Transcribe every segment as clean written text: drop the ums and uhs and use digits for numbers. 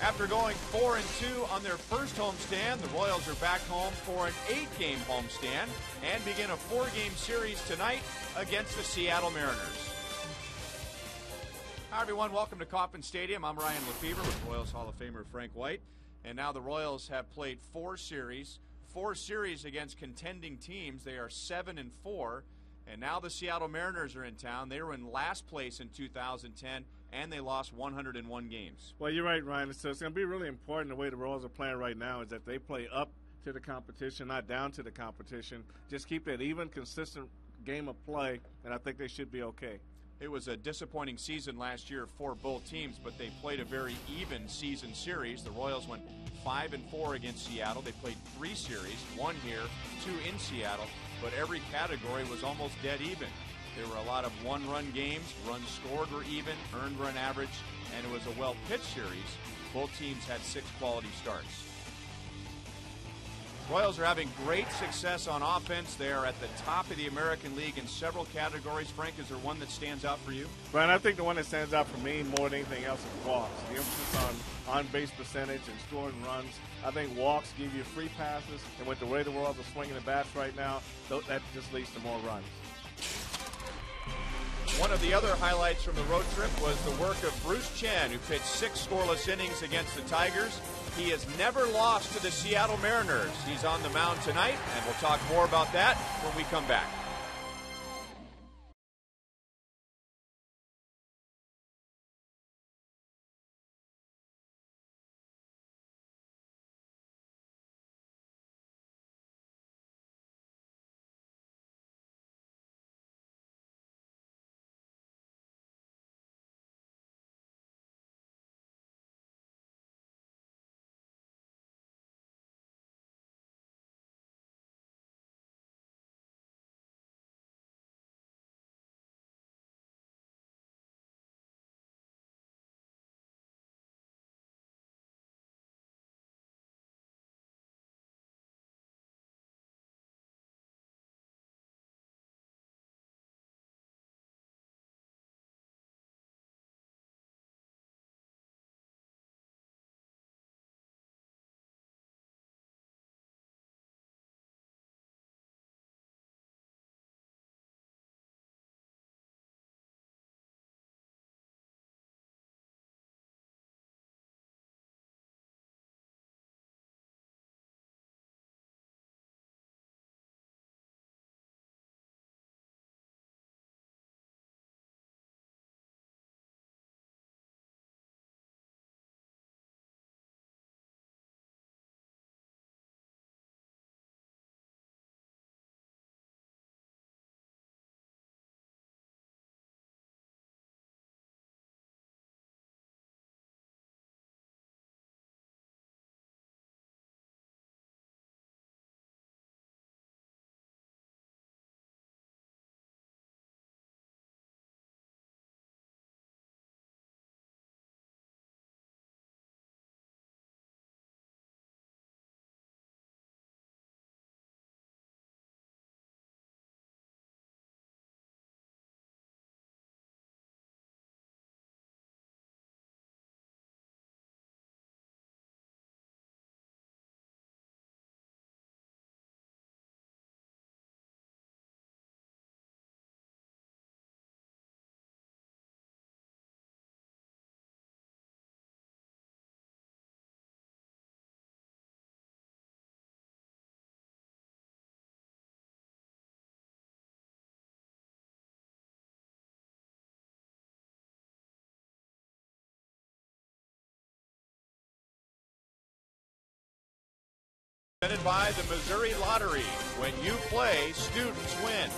After going 4-2 on their first homestand, the Royals are back home for an 8-game homestand and begin a 4-game series tonight against the Seattle Mariners. Hi, everyone. Welcome to Kauffman Stadium. I'm Ryan Lefebvre with Royals Hall of Famer Frank White. And now the Royals have played 4 series against contending teams. They are 7-4. And now the Seattle Mariners are in town. They were in last place in 2010, and they lost 101 games. Well, you're right, Ryan. So it's going to be really important the way the Royals are playing right now is that they play up to the competition, not down to the competition. Just keep that even, consistent game of play, and I think they should be okay. It was a disappointing season last year for both teams, but they played a very even season series. The Royals went 5-4 against Seattle. They played 3 series, 1 here, 2 in Seattle, but every category was almost dead even. There were a lot of one-run games, runs scored were even, earned run average, and it was a well-pitched series. Both teams had 6 quality starts. Royals are having great success on offense. They are at the top of the American League in several categories. Frank, is there one that stands out for you? Brian, I think the one that stands out for me more than anything else is walks. The emphasis on base percentage and scoring runs. I think walks give you free passes, and with the way the Royals are swinging the bats right now, that just leads to more runs. One of the other highlights from the road trip was the work of Bruce Chen, who pitched 6 scoreless innings against the Tigers. He has never lost to the Seattle Mariners. He's on the mound tonight, and we'll talk more about that when we come back. Presented by the Missouri Lottery. When you play, students win.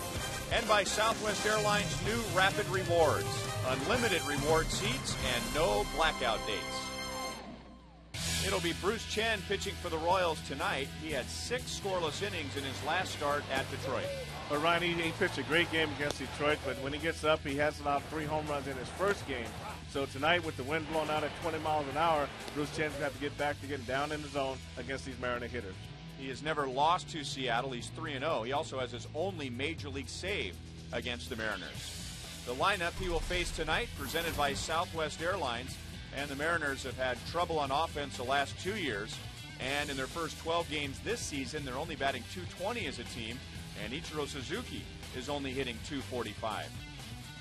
And by Southwest Airlines' new Rapid Rewards. Unlimited reward seats and no blackout dates. It'll be Bruce Chen pitching for the Royals tonight. He had 6 scoreless innings in his last start at Detroit. But Ryan, he pitched a great game against Detroit, but when he gets up, he has allowed 3 home runs in his first game. So tonight, with the wind blowing out at 20 miles an hour, Bruce Chen's going to have to get back to getting down in the zone against these Mariner hitters. He has never lost to Seattle. He's 3-0. He also has his only Major League save against the Mariners. The lineup he will face tonight, presented by Southwest Airlines. And the Mariners have had trouble on offense the last 2 years. And in their first 12 games this season, they're only batting .220 as a team. And Ichiro Suzuki is only hitting .245.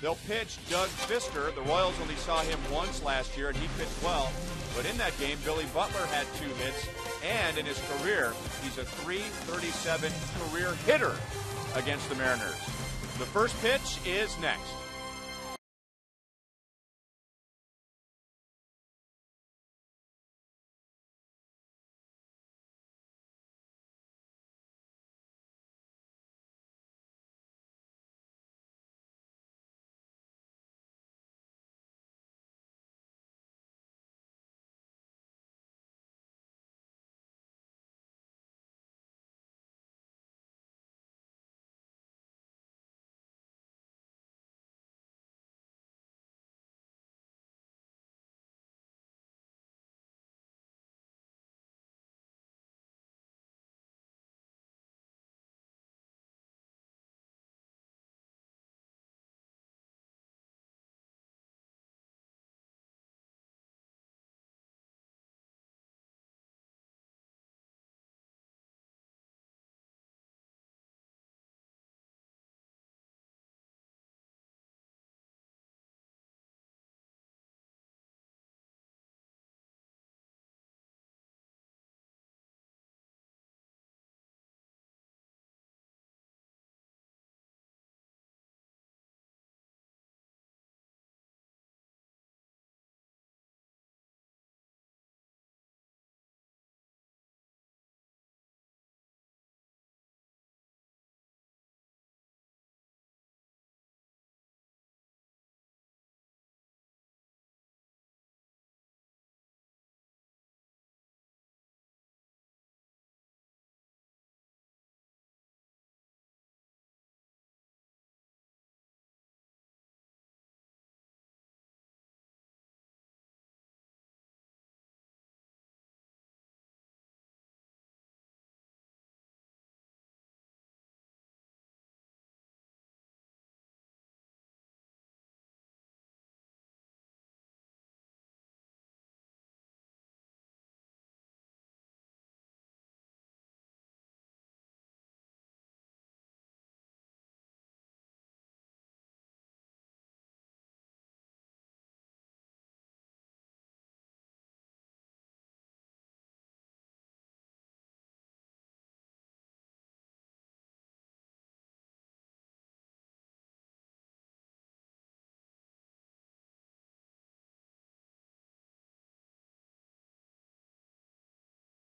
They'll pitch Doug Fister. The Royals only saw him once last year, and he pitched well. But in that game, Billy Butler had 2 hits. And in his career, he's a .337 career hitter against the Mariners. The first pitch is next.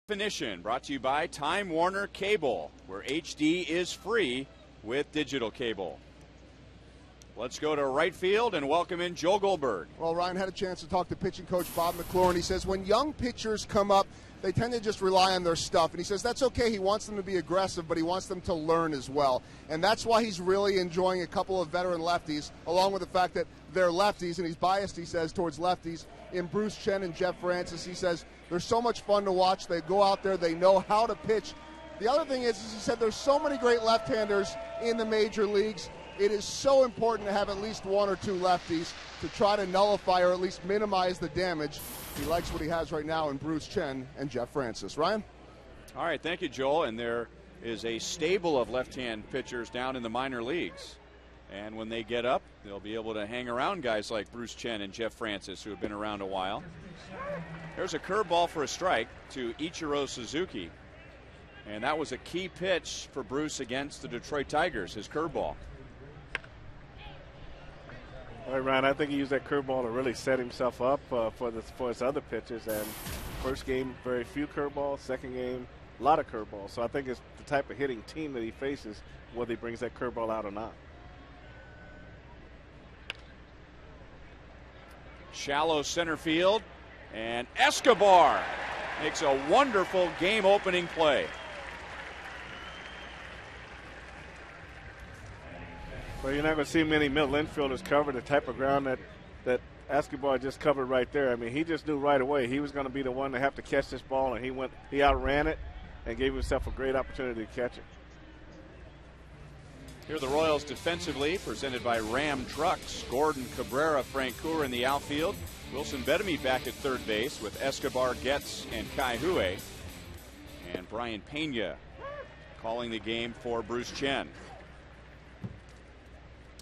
Definition brought to you by Time Warner Cable, where HD is free with digital cable. Let's go to right field and welcome in Joel Goldberg. Well, Ryan had a chance to talk to pitching coach Bob McClure, he says when young pitchers come up, they tend to just rely on their stuff. And he says that's okay. He wants them to be aggressive, but he wants them to learn as well. And that's why he's really enjoying a couple of veteran lefties, along with the fact that they're lefties, and he's biased, he says, towards lefties, in Bruce Chen and Jeff Francis. He says they're so much fun to watch. They go out there. They know how to pitch. The other thing is he said there's so many great left-handers in the major leagues. It is so important to have at least one or two lefties to try to nullify or at least minimize the damage. He likes what he has right now in Bruce Chen and Jeff Francis. Ryan? All right, thank you, Joel. And there is a stable of left-hand pitchers down in the minor leagues. And when they get up, they'll be able to hang around guys like Bruce Chen and Jeff Francis, who have been around a while. There's a curveball for a strike to Ichiro Suzuki. And that was a key pitch for Bruce against the Detroit Tigers, his curveball. All right, Ryan, I think he used that curveball to really set himself up for his other pitches. And first game, very few curveballs. Second game, a lot of curveballs. So I think it's the type of hitting team that he faces, whether he brings that curveball out or not. Shallow center field, and Escobar makes a wonderful game-opening play. Well, you're not going to see many middle infielders cover the type of ground that Escobar just covered right there. I mean, he just knew right away he was going to be the one to have to catch this ball, and he outran it and gave himself a great opportunity to catch it. Here are the Royals defensively, presented by Ram Trucks. Gordon, Cabrera, Francoeur in the outfield. Wilson Bettamy back at third base with Escobar, Getz, and Kai Hue. And Brian Pena calling the game for Bruce Chen.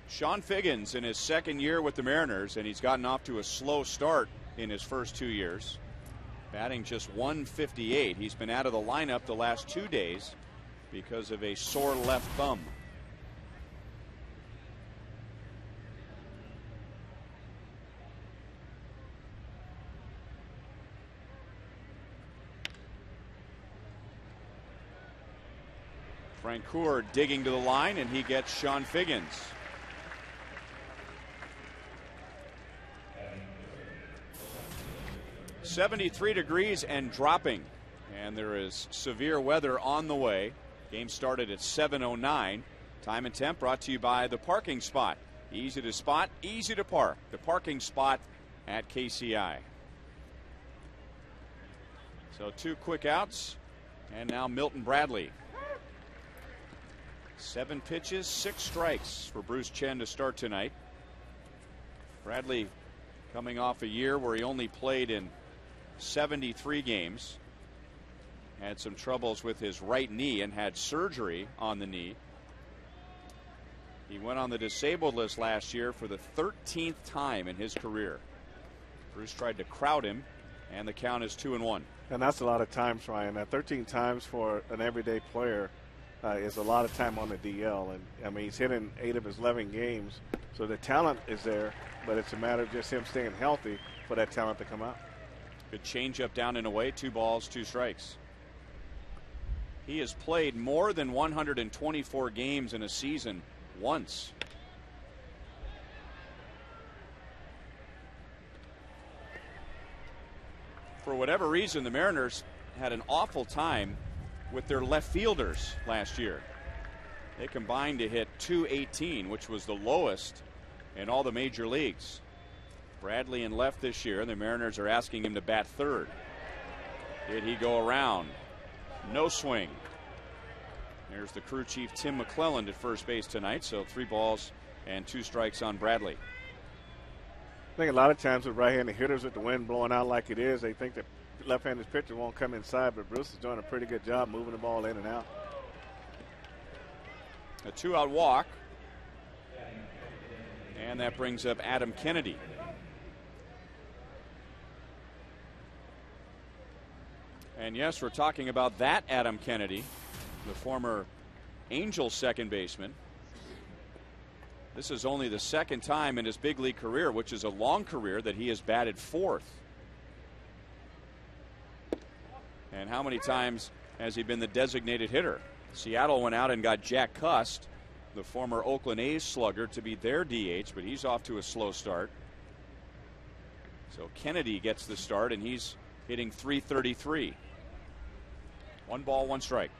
Sean Figgins in his second year with the Mariners, and he's gotten off to a slow start in his first 2 years. Batting just .158. He's been out of the lineup the last 2 days because of a sore left thumb. Francoeur digging to the line, and he gets Sean Figgins. .73 degrees and dropping, and there is severe weather on the way. Game started at 7:09. Time and temp brought to you by the parking spot. Easy to spot, easy to park. The parking spot at KCI. So 2 quick outs, and now Milton Bradley. 7 pitches, 6 strikes for Bruce Chen to start tonight. Bradley coming off a year where he only played in 73 games. Had some troubles with his right knee and had surgery on the knee. He went on the disabled list last year for the 13th time in his career. Bruce tried to crowd him, and the count is 2-1. And that's a lot of times, Ryan. 13 times for an everyday player is a lot of time on the DL. And I mean, he's hitting 8 of his 11 games, so the talent is there, but it's a matter of just him staying healthy for that talent to come out. Good changeup down and away. 2 balls, 2 strikes. He has played more than 124 games in a season once. For whatever reason, the Mariners had an awful time with their left fielders last year. They combined to hit .218, which was the lowest in all the major leagues. Bradley in left this year, and the Mariners are asking him to bat third. Did he go around? No swing. There's the crew chief Tim McClelland at first base tonight, so 3 balls and 2 strikes on Bradley. I think a lot of times with right-handed hitters with the wind blowing out like it is, they think that left-handed pitcher won't come inside, but Bruce is doing a pretty good job moving the ball in and out. A 2-out walk, and that brings up Adam Kennedy. And yes, we're talking about that Adam Kennedy, the former Angels second baseman. This is only the 2nd time in his big league career, which is a long career, that he has batted 4th. And how many times has he been the designated hitter? Seattle went out and got Jack Cust, the former Oakland A's slugger, to be their DH, but he's off to a slow start. So Kennedy gets the start, and he's hitting .333. 1 ball, 1 strike.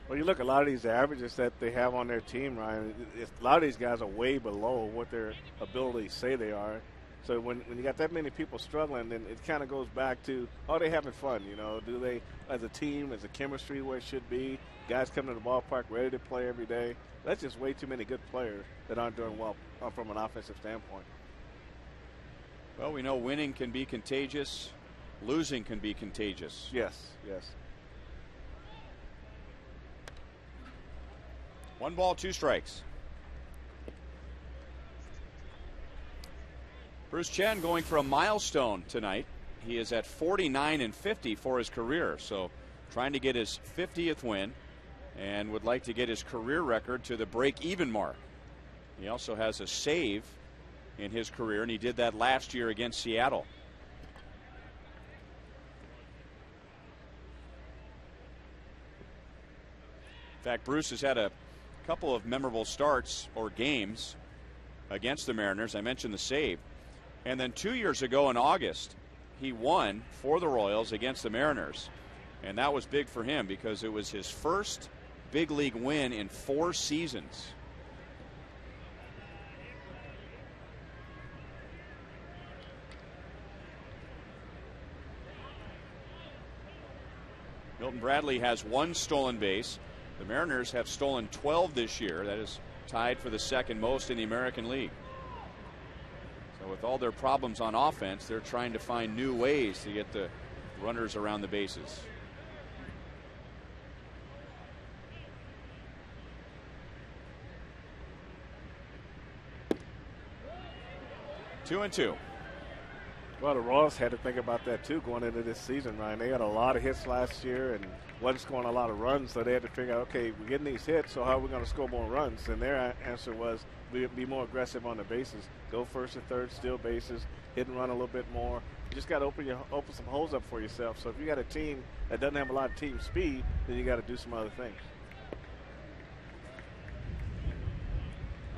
Well, you look at a lot of these averages that they have on their team, Ryan. A lot of these guys are way below what their abilities say they are. So when you got that many people struggling, then it kind of goes back to, are they having fun? You know, do they, as a team, as a chemistry where it should be, guys coming to the ballpark ready to play every day? That's just way too many good players that aren't doing well from an offensive standpoint. Well, we know winning can be contagious. Losing can be contagious. Yes, yes. 1 ball, 2 strikes. Bruce Chen going for a milestone tonight. He is at 49-50 for his career, so trying to get his 50th win, and would like to get his career record to the break-even mark. He also has a save in his career, and he did that last year against Seattle. In fact, Bruce has had a couple of memorable starts or games against the Mariners. I mentioned the save. And then 2 years ago in August, he won for the Royals against the Mariners. And that was big for him because it was his first big league win in 4 seasons. Milton Bradley has 1 stolen base. The Mariners have stolen 12 this year. That is tied for the second most in the American League. So with all their problems on offense, they're trying to find new ways to get the runners around the bases. Two and two. Well, the Royals had to think about that too going into this season, Ryan. They had a lot of hits last year and wasn't scoring a lot of runs, so they had to figure out, okay, we're getting these hits, so how are we going to score more runs? And their answer was be more aggressive on the bases. Go first and third, steal bases, hit and run a little bit more. You just got to open some holes up for yourself. So if you got a team that doesn't have a lot of team speed, then you got to do some other things.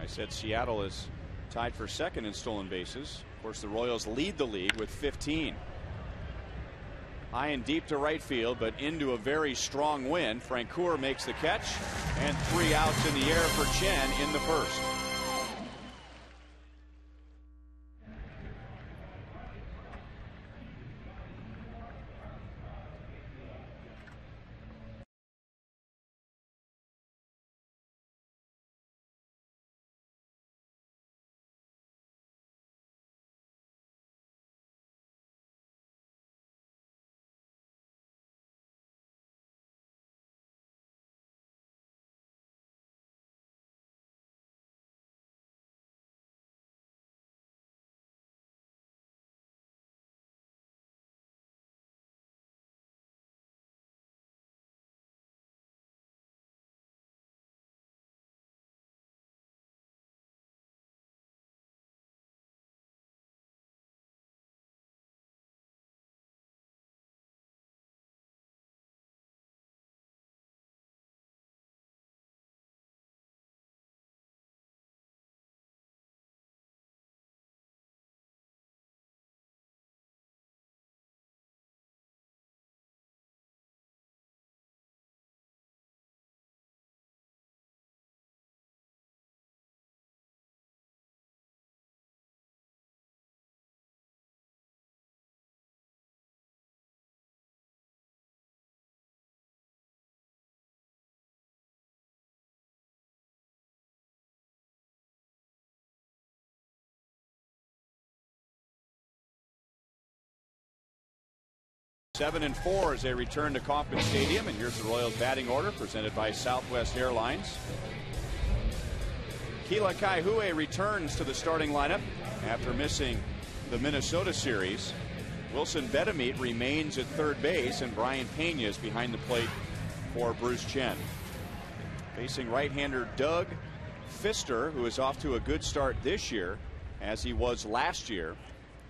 I said Seattle is tied for second in stolen bases. Of course, the Royals lead the league with 15. High and deep to right field, but into a very strong wind. Francoeur makes the catch, and 3 outs in the air for Chen in the first. Seven and 4 as they return to Kauffman Stadium, and here's the Royals batting order presented by Southwest Airlines. Kila Kaihue returns to the starting lineup after missing the Minnesota series. Wilson Betemeet remains at third base, and Brian Pena is behind the plate for Bruce Chen. Facing right-hander Doug Fister, who is off to a good start this year, as he was last year,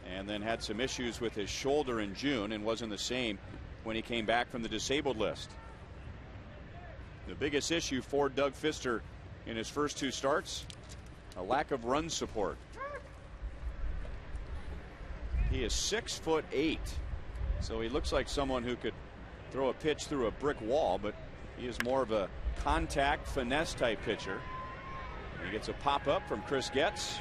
and then had some issues with his shoulder in June and wasn't the same when he came back from the disabled list. The biggest issue for Doug Fister in his first 2 starts, a lack of run support. He is 6'8", so he looks like someone who could throw a pitch through a brick wall, but he is more of a contact finesse type pitcher. He gets a pop up from Chris Getz.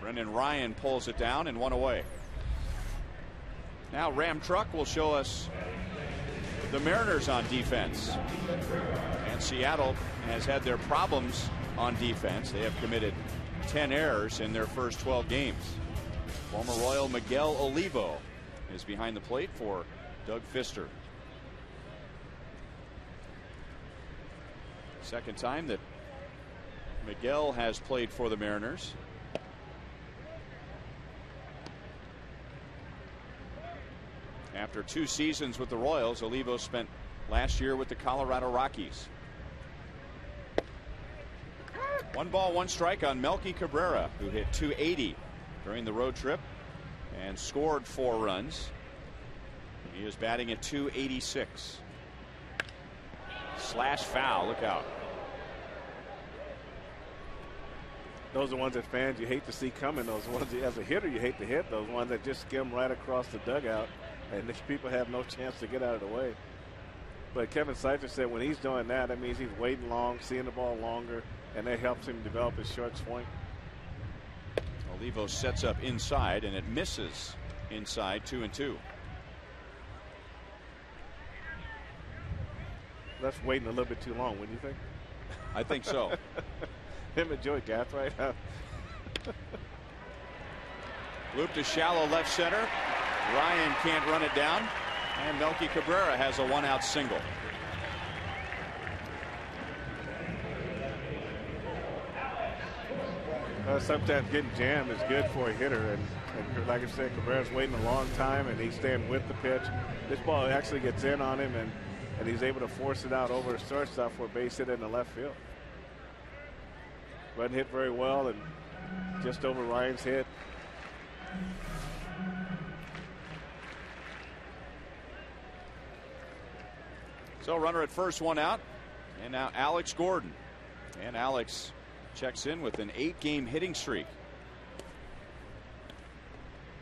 Brendan Ryan pulls it down and 1 away. Now Ram Truck will show us the Mariners on defense. And Seattle has had their problems on defense. They have committed 10 errors in their first 12 games. Former Royal Miguel Olivo is behind the plate for Doug Fister. Second time that Miguel has played for the Mariners. After 2 seasons with the Royals, Olivo spent last year with the Colorado Rockies. 1 ball, 1 strike on Melky Cabrera, who hit .280 during the road trip and scored 4 runs. He is batting at .286. Slash foul, look out. Those are ones that fans you hate to see coming. Those ones as a hitter you hate to hit. Those ones that just skim right across the dugout, and these people have no chance to get out of the way. But Kevin Seifert said when he's doing that, that means he's waiting long, seeing the ball longer, and that helps him develop his short swing. Olivo sets up inside, and it misses inside, 2-2. That's waiting a little bit too long, wouldn't you think? I think so. Him and Joey Gathright. Loop to shallow left center. Ryan can't run it down. And Melky Cabrera has a 1-out single. Sometimes getting jammed is good for a hitter, and like I said, Cabrera's waiting a long time, and he's staying with the pitch. This ball actually gets in on him, and he's able to force it out over a shortstop for a base hit in the left field. Wasn't hit very well, and just over Ryan's hit. So runner at first, 1 out, and now Alex Gordon, and Alex checks in with an 8-game hitting streak.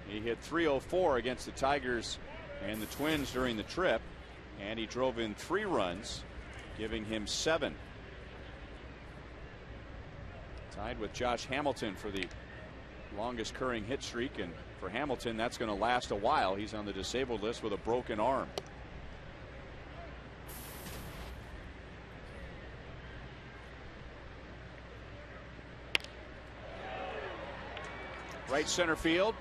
He hit .304 against the Tigers and the Twins during the trip, and he drove in 3 runs, giving him 7. Tied with Josh Hamilton for the longest current hit streak, and for Hamilton that's going to last a while. He's on the disabled list with a broken arm. Right center field,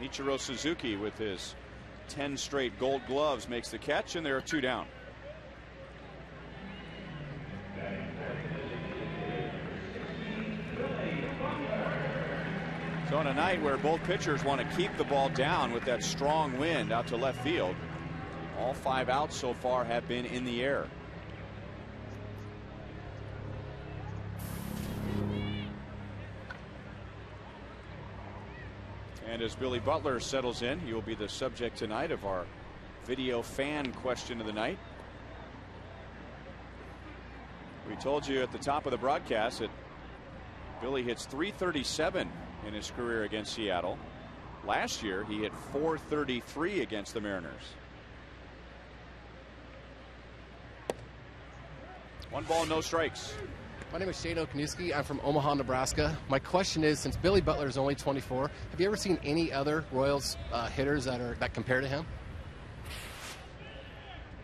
Ichiro Suzuki with his 10 straight Gold Gloves makes the catch, and there are 2 down. So on a night where both pitchers want to keep the ball down with that strong wind out to left field, all 5 outs so far have been in the air. And as Billy Butler settles in, he will be the subject tonight of our video fan question of the night. We told you at the top of the broadcast that Billy hits .337 in his career against Seattle. Last year he hit .433 against the Mariners. 1 ball, no strikes. My name is Shane Okniewski. I'm from Omaha, Nebraska. My question is, since Billy Butler is only 24, have you ever seen any other Royals hitters that compare to him?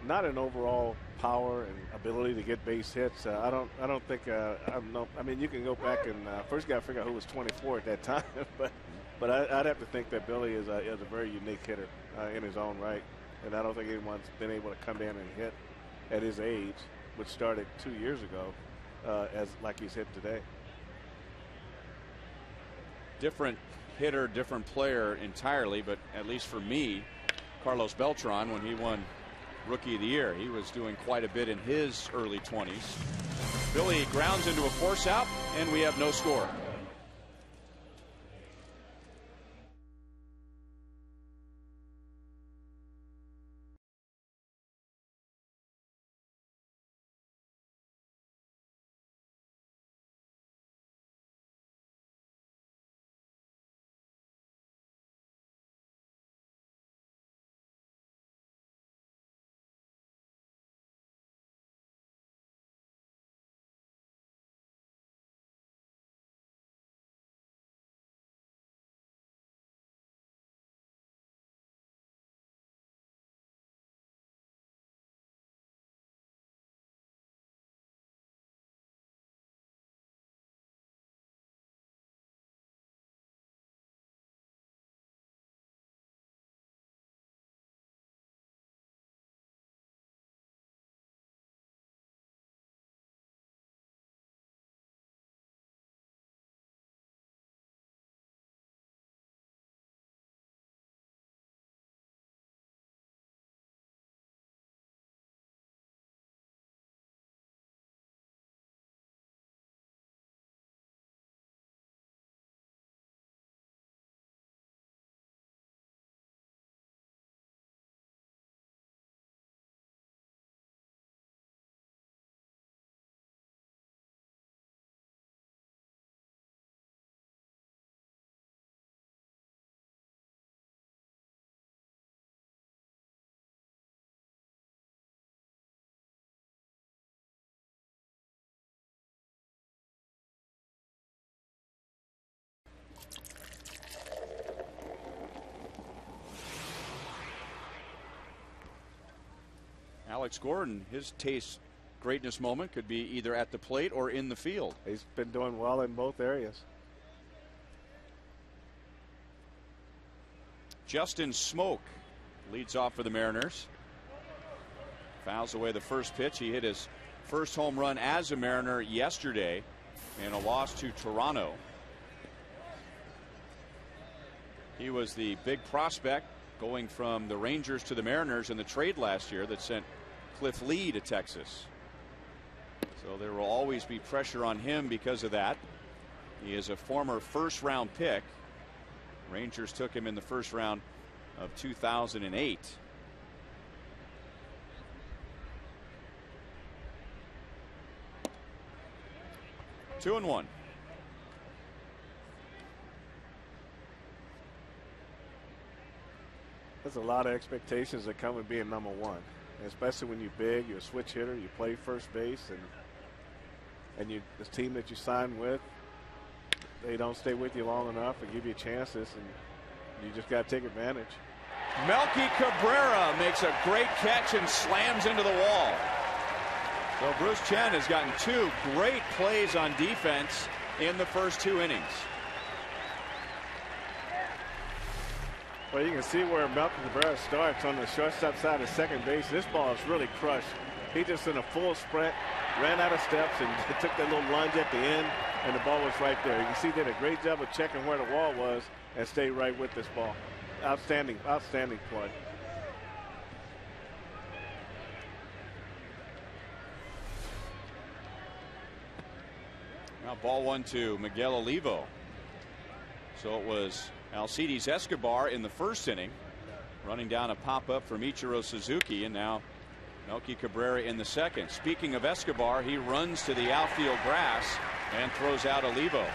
Not in overall power and ability to get base hits. I don't think. I mean, you can go back and first got to figure out who was 24 at that time, but I'd have to think that Billy is a very unique hitter in his own right, and I don't think anyone's been able to come in and hit at his age, which started 2 years ago. As like he's hit today. Different hitter, different player entirely, but at least for me, Carlos Beltran, when he won Rookie of the Year, he was doing quite a bit in his early 20s. Billy grounds into a force out, and we have no score. Alex Gordon, his taste greatness moment could be either at the plate or in the field. He's been doing well in both areas. Justin Smoke leads off for the Mariners. Fouls away the first pitch. He hit his first home run as a Mariner yesterday in a loss to Toronto. He was the big prospect going from the Rangers to the Mariners in the trade last year that sent Cliff Lee to Texas. So there will always be pressure on him because of that. He is a former first-round pick. Rangers took him in the first round of 2008. Two and one. There's a lot of expectations that come with being number one, especially when you're big, you're a switch hitter, you play first base, and you, the team that you sign with, they don't stay with you long enough and give you chances, and you just got to take advantage. Melky Cabrera makes a great catch and slams into the wall. So Bruce Chen has gotten two great plays on defense in the first two innings. Well, you can see where Melky Cabrera starts on the shortstop side of second base. This ball is really crushed. He just in a full sprint, ran out of steps, and took that little lunge at the end, and the ball was right there. You can see he did a great job of checking where the wall was and stayed right with this ball. Outstanding, outstanding play. Now ball one to Miguel Olivo. So it was Alcides Escobar in the first inning, running down a pop-up from Ichiro Suzuki, and now Melky Cabrera in the second. Speaking of Escobar, he runs to the outfield grass and throws out Olivo.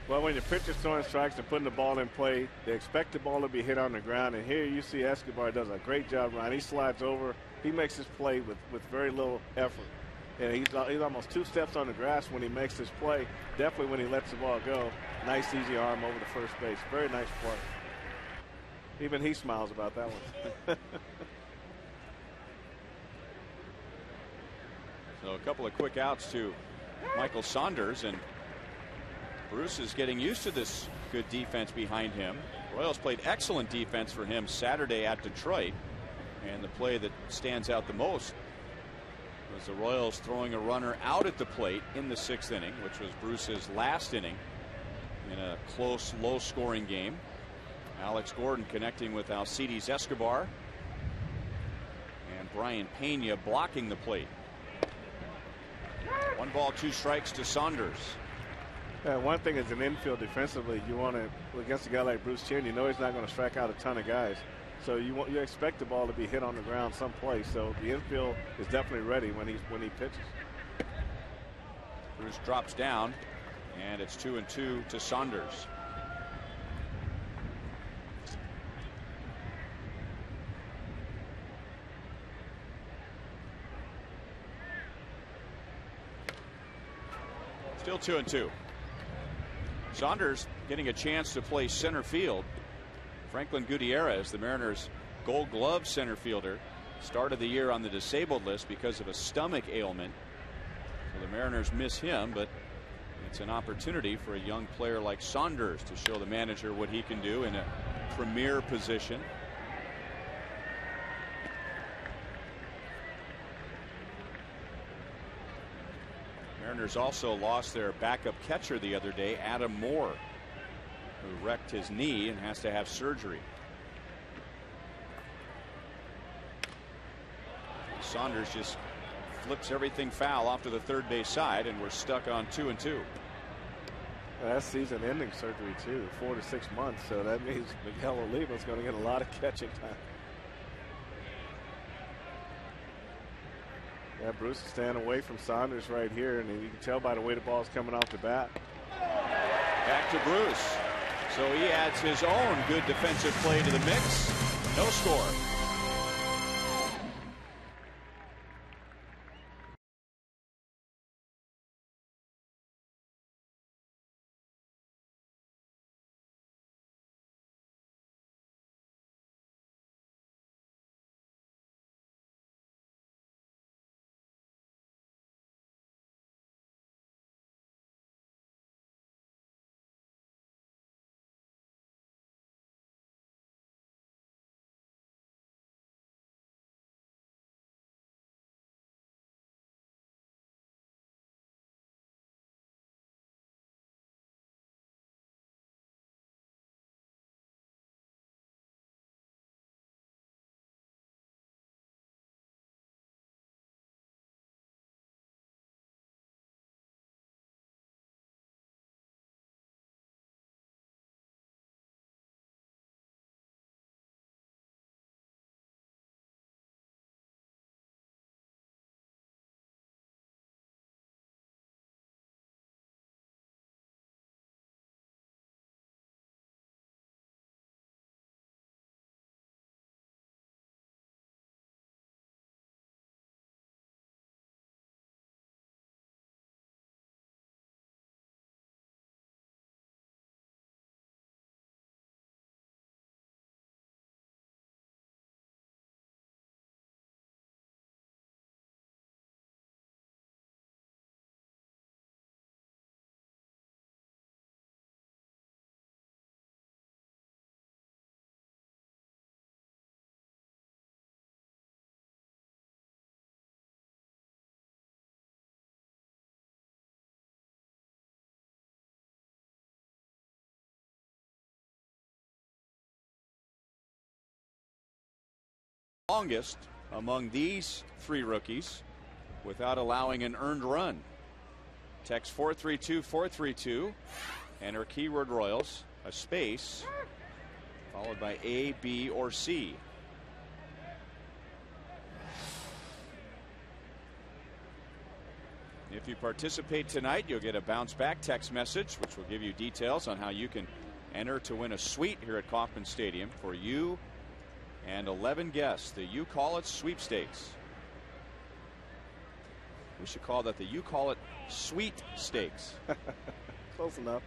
Well, when your pitcher's throwing strikes and putting the ball in play, they expect the ball to be hit on the ground. And here you see Escobar does a great job running. He slides over. He makes his play with very little effort. And he's almost two steps on the grass when he makes his play. Definitely when he lets the ball go. Nice, easy arm over the first base. Very nice play. Even he smiles about that one. So a couple of quick outs to Michael Saunders, and Bruce is getting used to this good defense behind him. Royals played excellent defense for him Saturday at Detroit, and the play that stands out the most was the Royals throwing a runner out at the plate in the sixth inning, which was Bruce's last inning in a close, low-scoring game. Alex Gordon connecting with Alcides Escobar, and Brian Pena blocking the plate. 1 ball, 2 strikes to Saunders. One thing is, in infield defensively, you want to, against a guy like Bruce Chen, you know he's not going to strike out a ton of guys. So you expect the ball to be hit on the ground someplace. So the infield is definitely ready when he pitches. Bruce drops down, and it's 2-2 to Saunders. Still 2-2. Saunders getting a chance to play center field. Franklin Gutierrez, the Mariners' Gold Glove center fielder, started the year on the disabled list because of a stomach ailment. So the Mariners miss him, but it's an opportunity for a young player like Saunders to show the manager what he can do in a premier position. Mariners also lost their backup catcher the other day, Adam Moore, who wrecked his knee and has to have surgery. Saunders just flips everything foul off to the third base side, and we're stuck on 2-2. That's season-ending surgery too, 4 to 6 months. So that means Miguel Olivo's going to get a lot of catching time. Yeah, Bruce is staying away from Saunders right here, and you can tell by the way the ball's coming off the bat. Back to Bruce. So he adds his own good defensive play to the mix. No score. longest among these 3 rookies without allowing an earned run. Text 432-432. Enter keyword Royals, a space, followed by A, B, or C. If you participate tonight, you'll get a bounce back text message, which will give you details on how you can enter to win a suite here at Kauffman Stadium for you and 11 guests. The You Call It Sweepstakes. We should call that the You Call It Sweet Stakes. Close enough.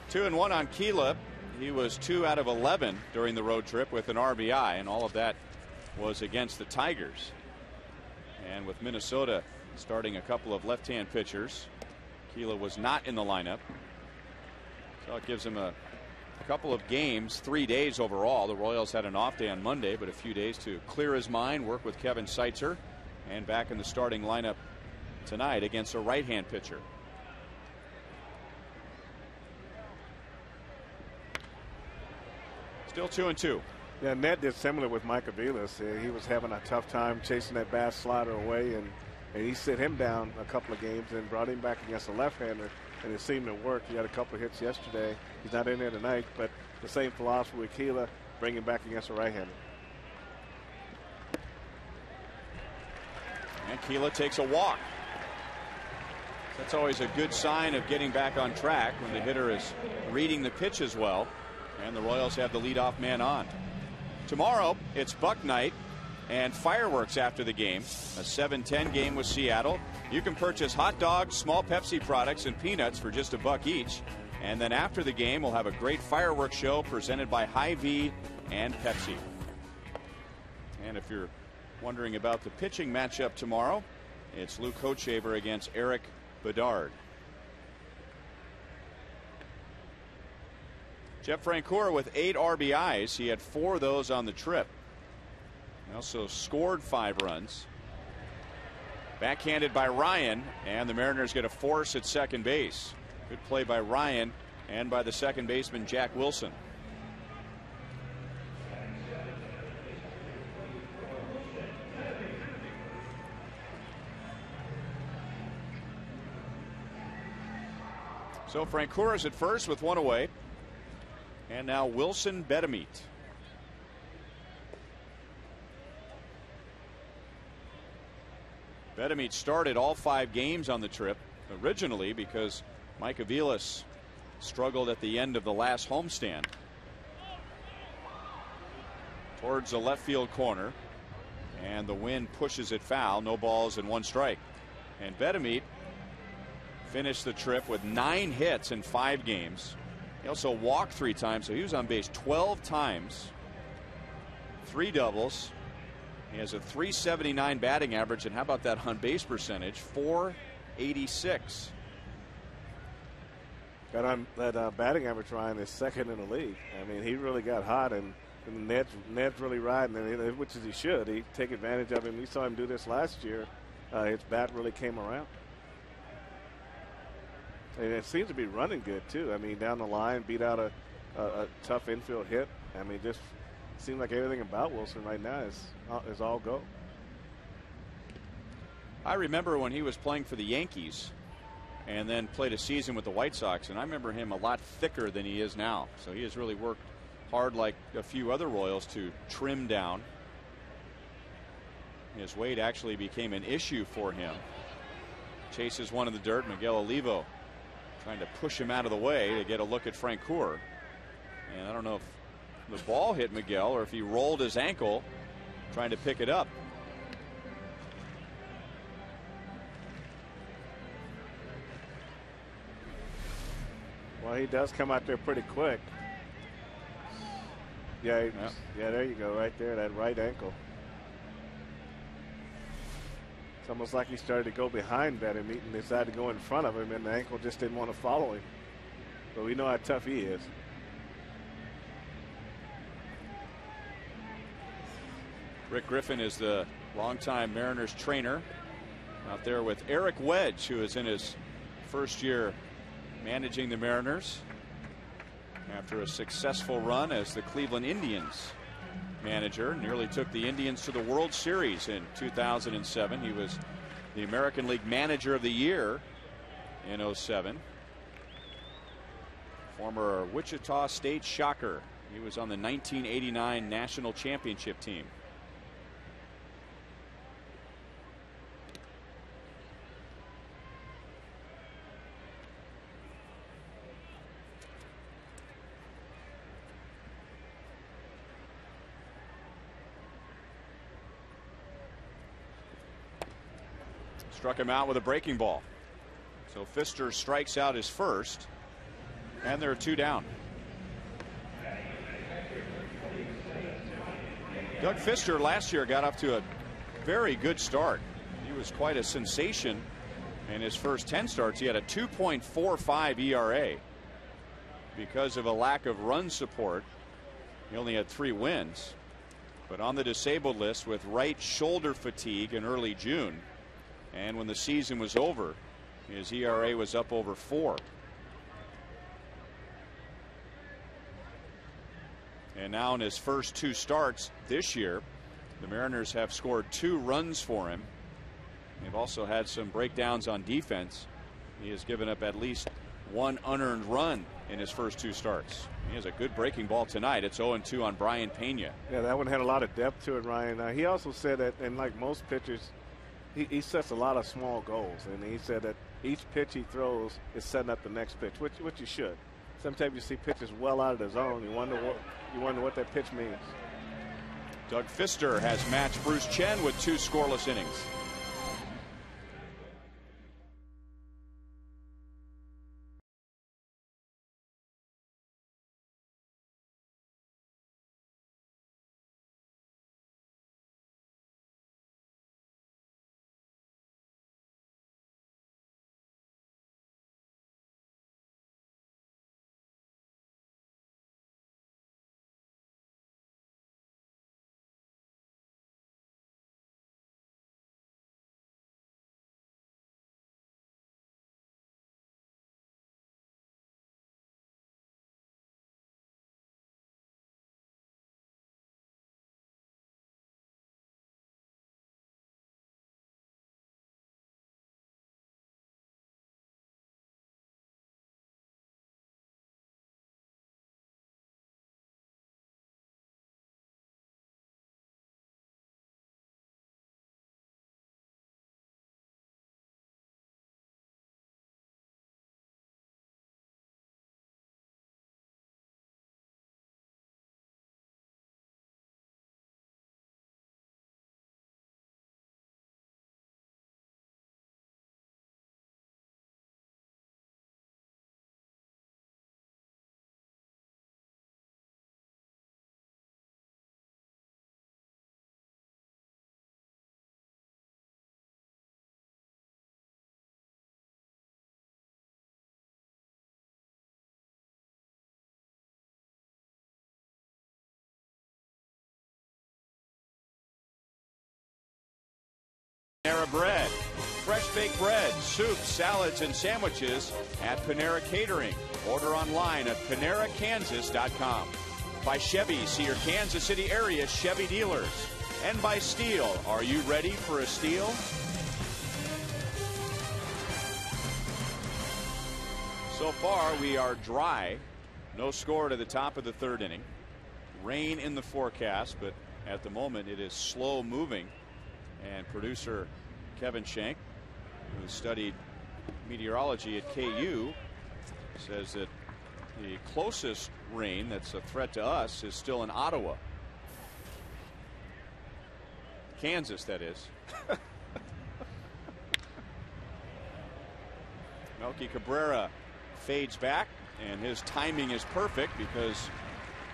Two and one on Keela. He was 2 out of 11 during the road trip with an RBI, and all of that was against the Tigers. And with Minnesota starting a couple of left-hand pitchers, Keela was not in the lineup. So it gives him a couple of games, 3 days overall. The Royals had an off day on Monday, but a few days to clear his mind, work with Kevin Seitzer, and back in the starting lineup tonight against a right-hand pitcher. Still 2-2. Yeah, Ned did similar with Mike Aviles. He was having a tough time chasing that bad slider away, and he sit him down a couple of games and brought him back against a left-hander, and it seemed to work. He had a couple of hits yesterday. He's not in there tonight, but the same philosophy with Keela, bring him back against a right-hander. And Keela takes a walk. That's always a good sign of getting back on track when the hitter is reading the pitch as well. And the Royals have the leadoff man on. Tomorrow, it's Buck Night and fireworks after the game. A 7-10 game with Seattle. You can purchase hot dogs, small Pepsi products, and peanuts for just $1 each. And then after the game, we'll have a great fireworks show presented by Hy-Vee and Pepsi. And if you're wondering about the pitching matchup tomorrow, it's Luke Hochhaver against Eric Bedard. Jeff Francoeur with 8 RBIs. He had 4 of those on the trip. He also scored 5 runs. Backhanded by Ryan, and the Mariners get a force at second base. Good play by Ryan and by the second baseman Jack Wilson. So Francoeur is at first with 1 away. And now Wilson Betemeet. Betemeet started all 5 games on the trip originally because Mike Aviles struggled at the end of the last homestand. Towards the left field corner, and the wind pushes it foul. No balls and 1 strike. And Betemeet finished the trip with 9 hits in 5 games. He also walked 3 times, so he was on base 12 times. 3 doubles. He has a .379 batting average, and how about that on base percentage? .486. Got on that batting average, Ryan, is second in the league. I mean, he really got hot, and Ned's really riding, which is he should. He take advantage of him. We saw him do this last year. His bat really came around. And it seems to be running good, too. I mean, down the line, beat out a tough infield hit. I mean, just seems like everything about Wilson right now is all go. I remember when he was playing for the Yankees and then played a season with the White Sox, and I remember him a lot thicker than he is now. So he has really worked hard, like a few other Royals, to trim down. His weight actually became an issue for him. Chases one in the dirt. Miguel Olivo trying to push him out of the way to get a look at Francoeur. And I don't know if the ball hit Miguel or if he rolled his ankle trying to pick it up. Well, he does come out there pretty quick. Yeah, there you go, right there, that right ankle. It's almost like he started to go behind Betemeet and decided to go in front of him, and the ankle just didn't want to follow him. But we know how tough he is. Rick Griffin is the longtime Mariners trainer out there with Eric Wedge, who is in his first year managing the Mariners. after a successful run as the Cleveland Indians manager. Nearly took the Indians to the World Series in 2007. He was the American League Manager of the Year in 07. Former Wichita State Shocker. He was on the 1989 National Championship team. Struck him out with a breaking ball. So Pfister strikes out his first, and there are 2 down. Doug Pfister last year got off to a very good start. He was quite a sensation in his first 10 starts. He had a 2.45 ERA. Because of a lack of run support, he only had 3 wins. But on the disabled list with right shoulder fatigue in early June, and when the season was over, his ERA was up over 4. And now in his first 2 starts this year, the Mariners have scored 2 runs for him. They've also had some breakdowns on defense. He has given up at least 1 unearned run in his first 2 starts. He has a good breaking ball tonight. It's 0-2 on Brian Pena. Yeah, that one had a lot of depth to it, Ryan. He also said that, and like most pitchers, he sets a lot of small goals, and he said that each pitch he throws is setting up the next pitch, which you should. Sometimes you see pitches well out of the zone. You wonder what that pitch means. Doug Pfister has matched Bruce Chen with 2 scoreless innings. Panera Bread. Fresh baked bread, soups, salads, and sandwiches at Panera Catering. Order online at PaneraKansas.com. By Chevy, see your Kansas City area Chevy dealers. And by Steel, are you ready for a steal? So far, we are dry. No score to the top of the 3rd inning. Rain in the forecast, but at the moment it is slow moving. And producer Kevin Shank, who studied meteorology at KU, says that the closest rain that's a threat to us is still in Ottawa. Kansas, that is. Melky Cabrera fades back, and his timing is perfect because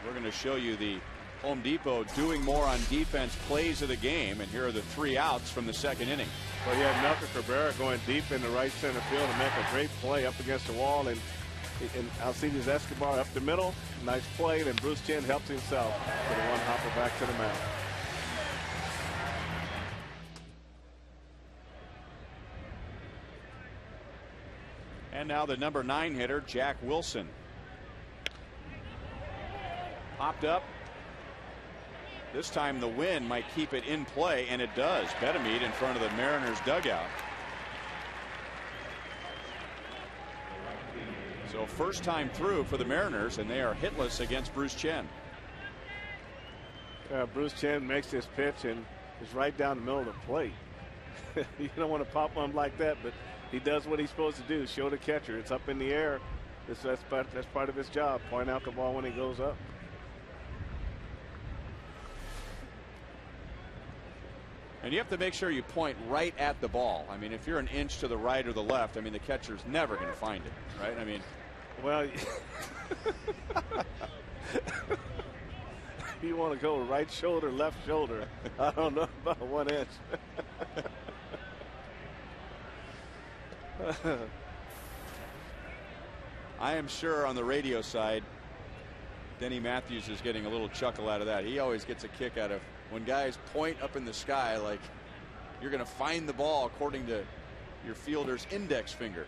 we're going to show you the Home Depot doing more on defense plays of the game, and here are the 3 outs from the 2nd inning. Well, you had Melky Cabrera going deep into right center field to make a great play up against the wall, and Alcides Escobar up the middle, nice play, and Bruce Chen helps himself with a 1-hopper back to the mound. And now the number 9 hitter, Jack Wilson. Popped up. This time the wind might keep it in play, and it does. Betemit in front of the Mariners dugout. So first time through for the Mariners, and they are hitless against Bruce Chen. Bruce Chen makes this pitch and is right down the middle of the plate. You don't want to pop one like that, but he does what he's supposed to do. Show the catcher it's up in the air. That's part of his job. Point out the ball when he goes up. And you have to make sure you point right at the ball. I mean, if you're an inch to the right or the left, I mean, the catcher's never going to find it, right? I mean, well, you want to go right shoulder, left shoulder. I don't know about 1 inch. I am sure on the radio side, Denny Matthews is getting a little chuckle out of that. He always gets a kick out of when guys point up in the sky like you're going to find the ball according to your fielder's index finger.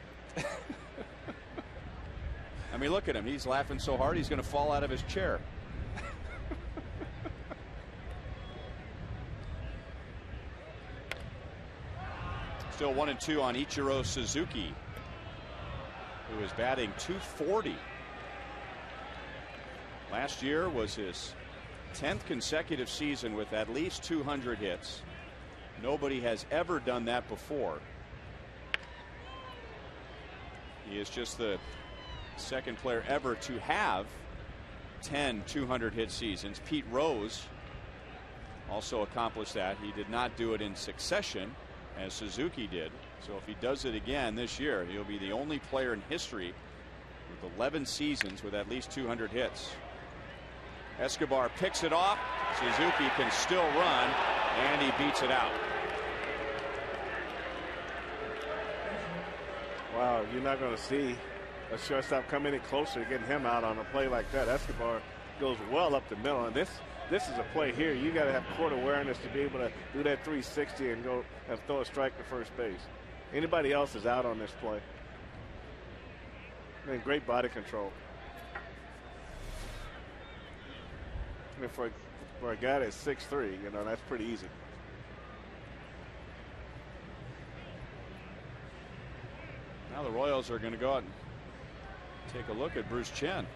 I mean, look at him. He's laughing so hard he's going to fall out of his chair. Still 1-2 on Ichiro Suzuki, who is batting .240. Last year was his 10th consecutive season with at least 200 hits. Nobody has ever done that before. He is just the second player ever to have 10 200-hit seasons. Pete Rose also accomplished that. He did not do it in succession as Suzuki did. So if he does it again this year, he'll be the only player in history with 11 seasons with at least 200 hits. Escobar picks it off. Suzuki can still run, and he beats it out. Wow, you're not going to see a shortstop come any closer to getting him out on a play like that. Escobar goes well up the middle, and this is a play here. You got to have court awareness to be able to do that 360 and go and throw a strike to first base. Anybody else is out on this play. And great body control. I mean, for a guy that's 6'3", you know, that's pretty easy. Now the Royals are going to go out and take a look at Bruce Chen.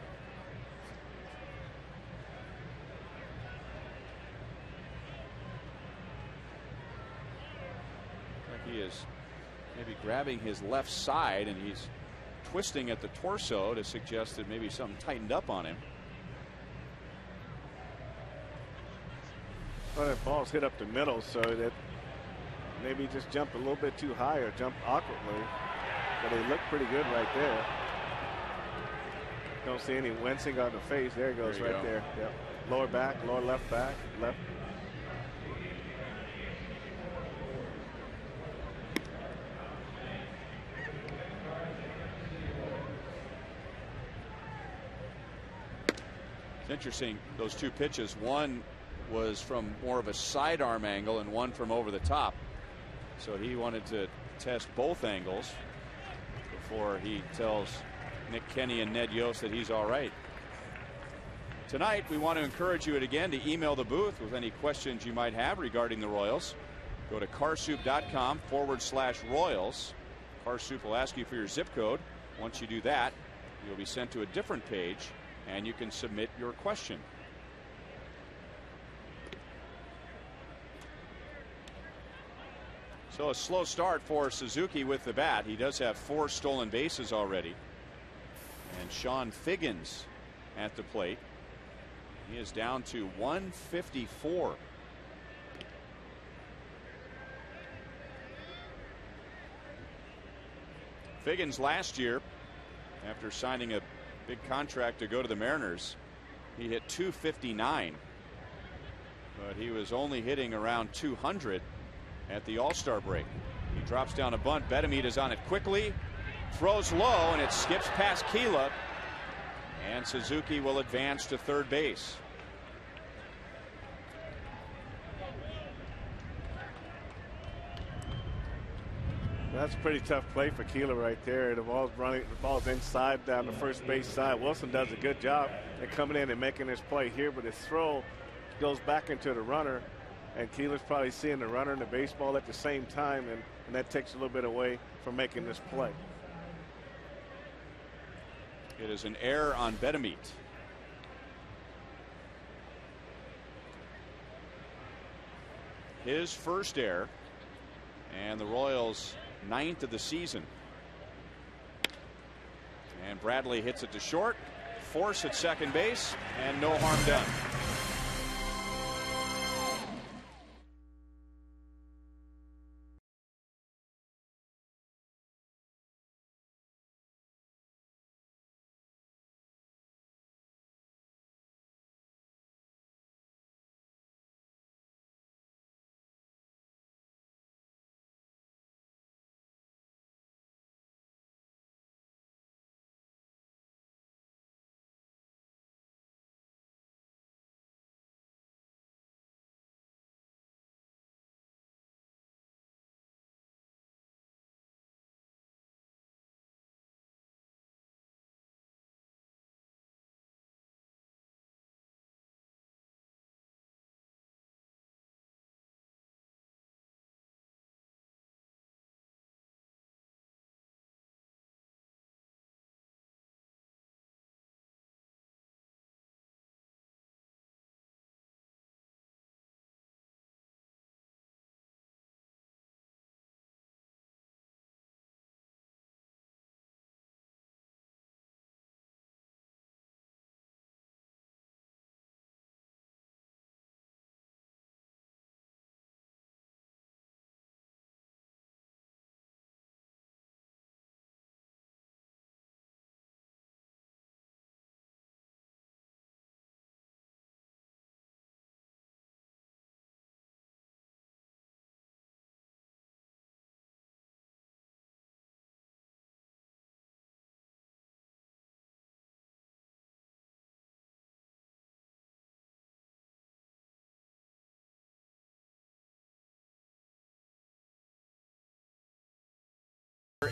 He is maybe grabbing his left side, and he's twisting at the torso to suggest that maybe something tightened up on him. Well, that ball's hit up the middle, so that maybe just jumped a little bit too high or jumped awkwardly. But they look pretty good right there. Don't see any wincing on the face. There he goes, right there. Yep. Lower back, lower left back, left. It's interesting, those two pitches. One was from more of a sidearm angle and one from over the top. So he wanted to test both angles before he tells Nick Kenny and Ned Yost that he's all right. Tonight, we want to encourage you again to email the booth with any questions you might have regarding the Royals. Go to carsoup.com/Royals. CarSoup will ask you for your zip code. Once you do that, you'll be sent to a different page and you can submit your question. So a slow start for Suzuki with the bat. He does have 4 stolen bases already. And Sean Figgins at the plate. He is down to 154. Figgins last year, after signing a big contract to go to the Mariners, he hit 259. But he was only hitting around 200 at the All-Star break. He drops down a bunt. Betemit is on it quickly. Throws low, and it skips past Keela. And Suzuki will advance to third base. That's a pretty tough play for Keeler right there. The ball's inside down the first base side. Wilson does a good job at coming in and making this play here, but his throw goes back into the runner, and Keeler's probably seeing the runner and the baseball at the same time, and that takes a little bit away from making this play. It is an error on Bedemeet. His first error, and the Royals' 9th of the season. And Bradley hits it to short, force at second base, and no harm done.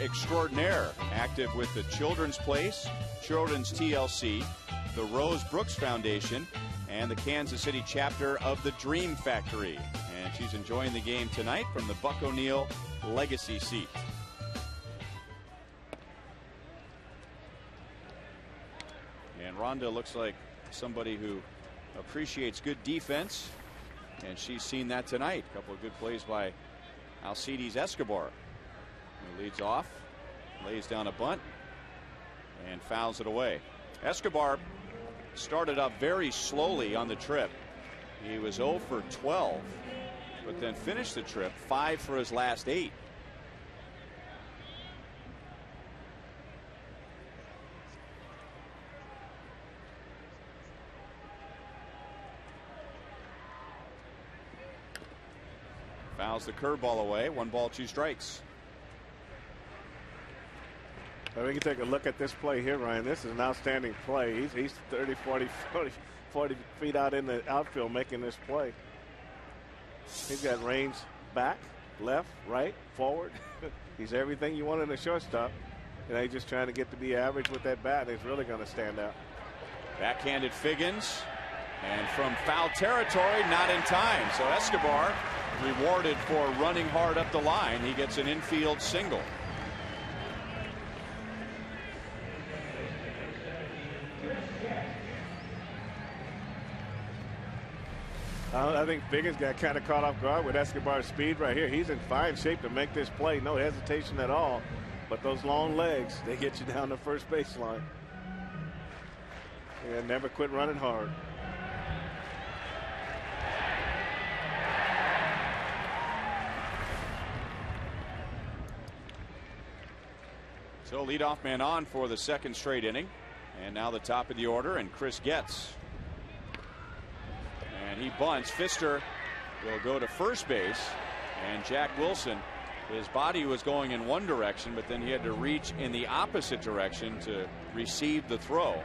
Extraordinaire, active with the Children's Place, Children's TLC, the Rose Brooks Foundation, and the Kansas City chapter of the Dream Factory. And she's enjoying the game tonight from the Buck O'Neill Legacy seat. And Rhonda looks like somebody who appreciates good defense, and she's seen that tonight. A couple of good plays by Alcides Escobar. He leads off, lays down a bunt, and fouls it away. Escobar started up very slowly on the trip. He was 0 for 12, but then finished the trip 5 for his last 8. Fouls the curveball away. 1 ball, 2 strikes. We can take a look at this play here, Ryan. This is an outstanding play. He's 30, 40 feet out in the outfield making this play. He's got range back, left, right, forward. He's everything you want in a shortstop. And he's just trying to get to be average with that bat. And he's really going to stand out. Backhanded Figgins. And from foul territory, not in time. So Escobar rewarded for running hard up the line. He gets an infield single. I think Figgins got kind of caught off guard with Escobar's speed right here. He's in fine shape to make this play. No hesitation at all. But those long legs, they get you down the first baseline. And never quit running hard. So leadoff man on for the 2nd straight inning. And now the top of the order, and Chris Getz. And he bunts. Pfister will go to first base, and Jack Wilson, his body was going in one direction, but then he had to reach in the opposite direction to receive the throw.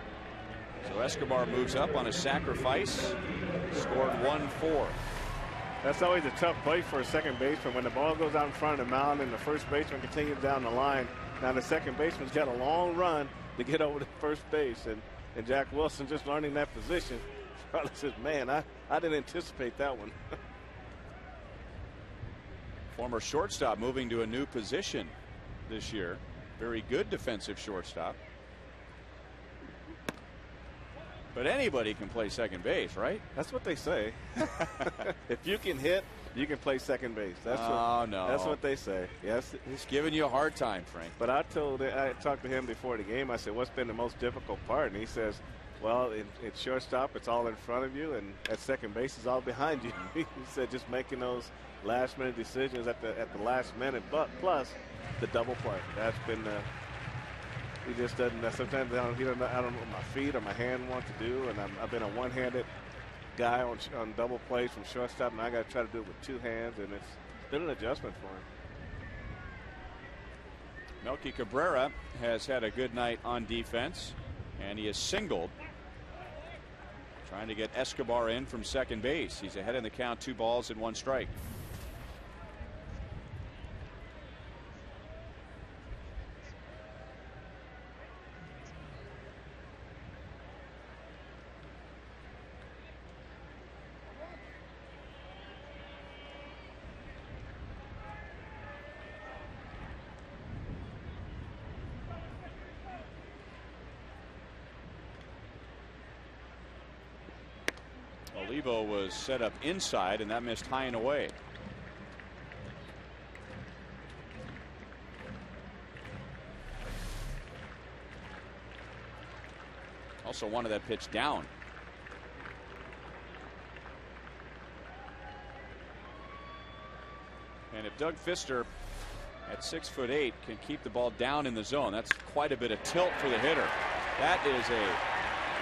So Escobar moves up on a sacrifice, scored 1-4. That's always a tough play for a second baseman when the ball goes out in front of the mound and the first baseman continues down the line. Now the second baseman's got a long run to get over to first base, and Jack Wilson just learning that position probably says, man, I didn't anticipate that one. Former shortstop moving to a new position this year. Very good defensive shortstop. But anybody can play second base, right? That's what they say. If you can hit, you can play second base. That's That's what they say. Yes. He's giving you a hard time, Frank. But I talked to him before the game. I said, what's been the most difficult part? And he says, well, in shortstop, it's all in front of you, and at second base, it's all behind you. He said just making those last-minute decisions at the last minute, but plus the double play. That's been he just doesn't. Sometimes I don't know what my feet or my hand want to do, and I've been a one-handed guy on double plays from shortstop, and I got to try to do it with two hands, and it's been an adjustment for him. Melky Cabrera has had a good night on defense, and he has singled, trying to get Escobar in from second base. He's ahead in the count, 2 balls and 1 strike. Olivo was set up inside, and that missed high and away. Also wanted that pitch down. And if Doug Fister at 6'8" can keep the ball down in the zone, that's quite a bit of tilt for the hitter. That is a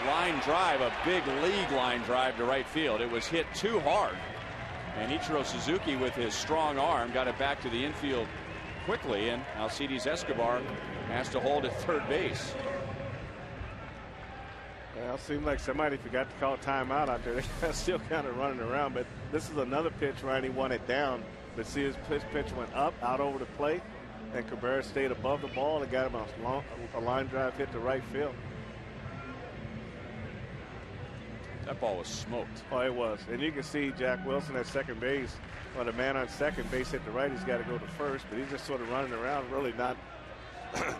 line drive, a big league line drive to right field. It was hit too hard, and Ichiro Suzuki with his strong arm got it back to the infield quickly, and Alcides Escobar has to hold at third base. Well, it seemed like somebody forgot to call timeout out there. They're still kind of running around, but this is another pitch where he wanted down, but see his pitch went up out over the plate, and Cabrera stayed above the ball and got him a line drive hit to right field. That ball was smoked. Oh, it was. And you can see Jack Wilson at second base. When the man on second base hit the right, he's got to go to first, but he's just sort of running around, really not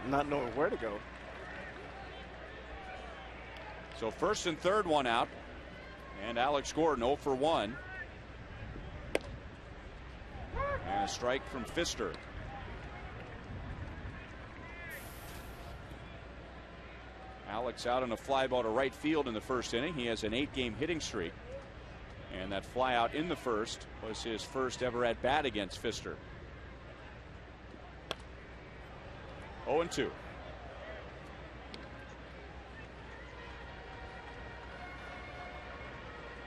knowing where to go. So first and third, 1 out. And Alex Gordon 0 for 1. And a strike from Fister. Alex out on a fly ball to right field in the first inning. He has an 8-game hitting streak, and that fly out in the first was his first ever at bat against Fister. 0-2.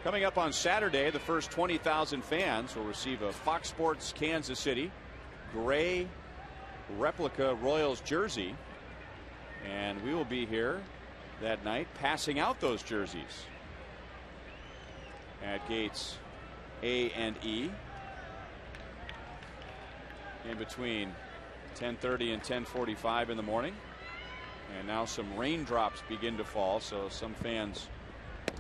Coming up on Saturday, the first 20,000 fans will receive a Fox Sports Kansas City gray replica Royals jersey, and we will be here that night passing out those jerseys at gates A and E in between 10:30 and 10:45 in the morning. And now some raindrops begin to fall, so some fans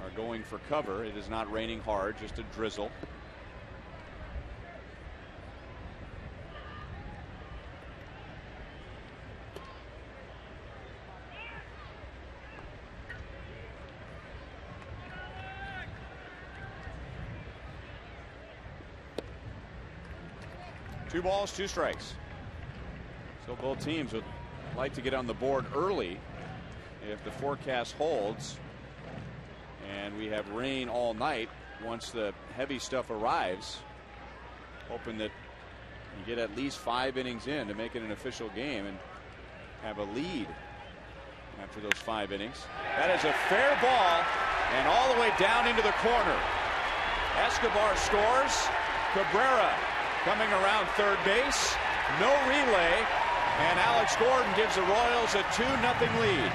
are going for cover. It is not raining hard, just a drizzle. Two balls, 2 strikes. So both teams would like to get on the board early if the forecast holds, and we have rain all night once the heavy stuff arrives. Hoping that you get at least 5 innings in to make it an official game and have a lead after those 5 innings. That is a fair ball, and all the way down into the corner. Escobar scores. Cabrera coming around third base, no relay, and Alex Gordon gives the Royals a 2-0 lead.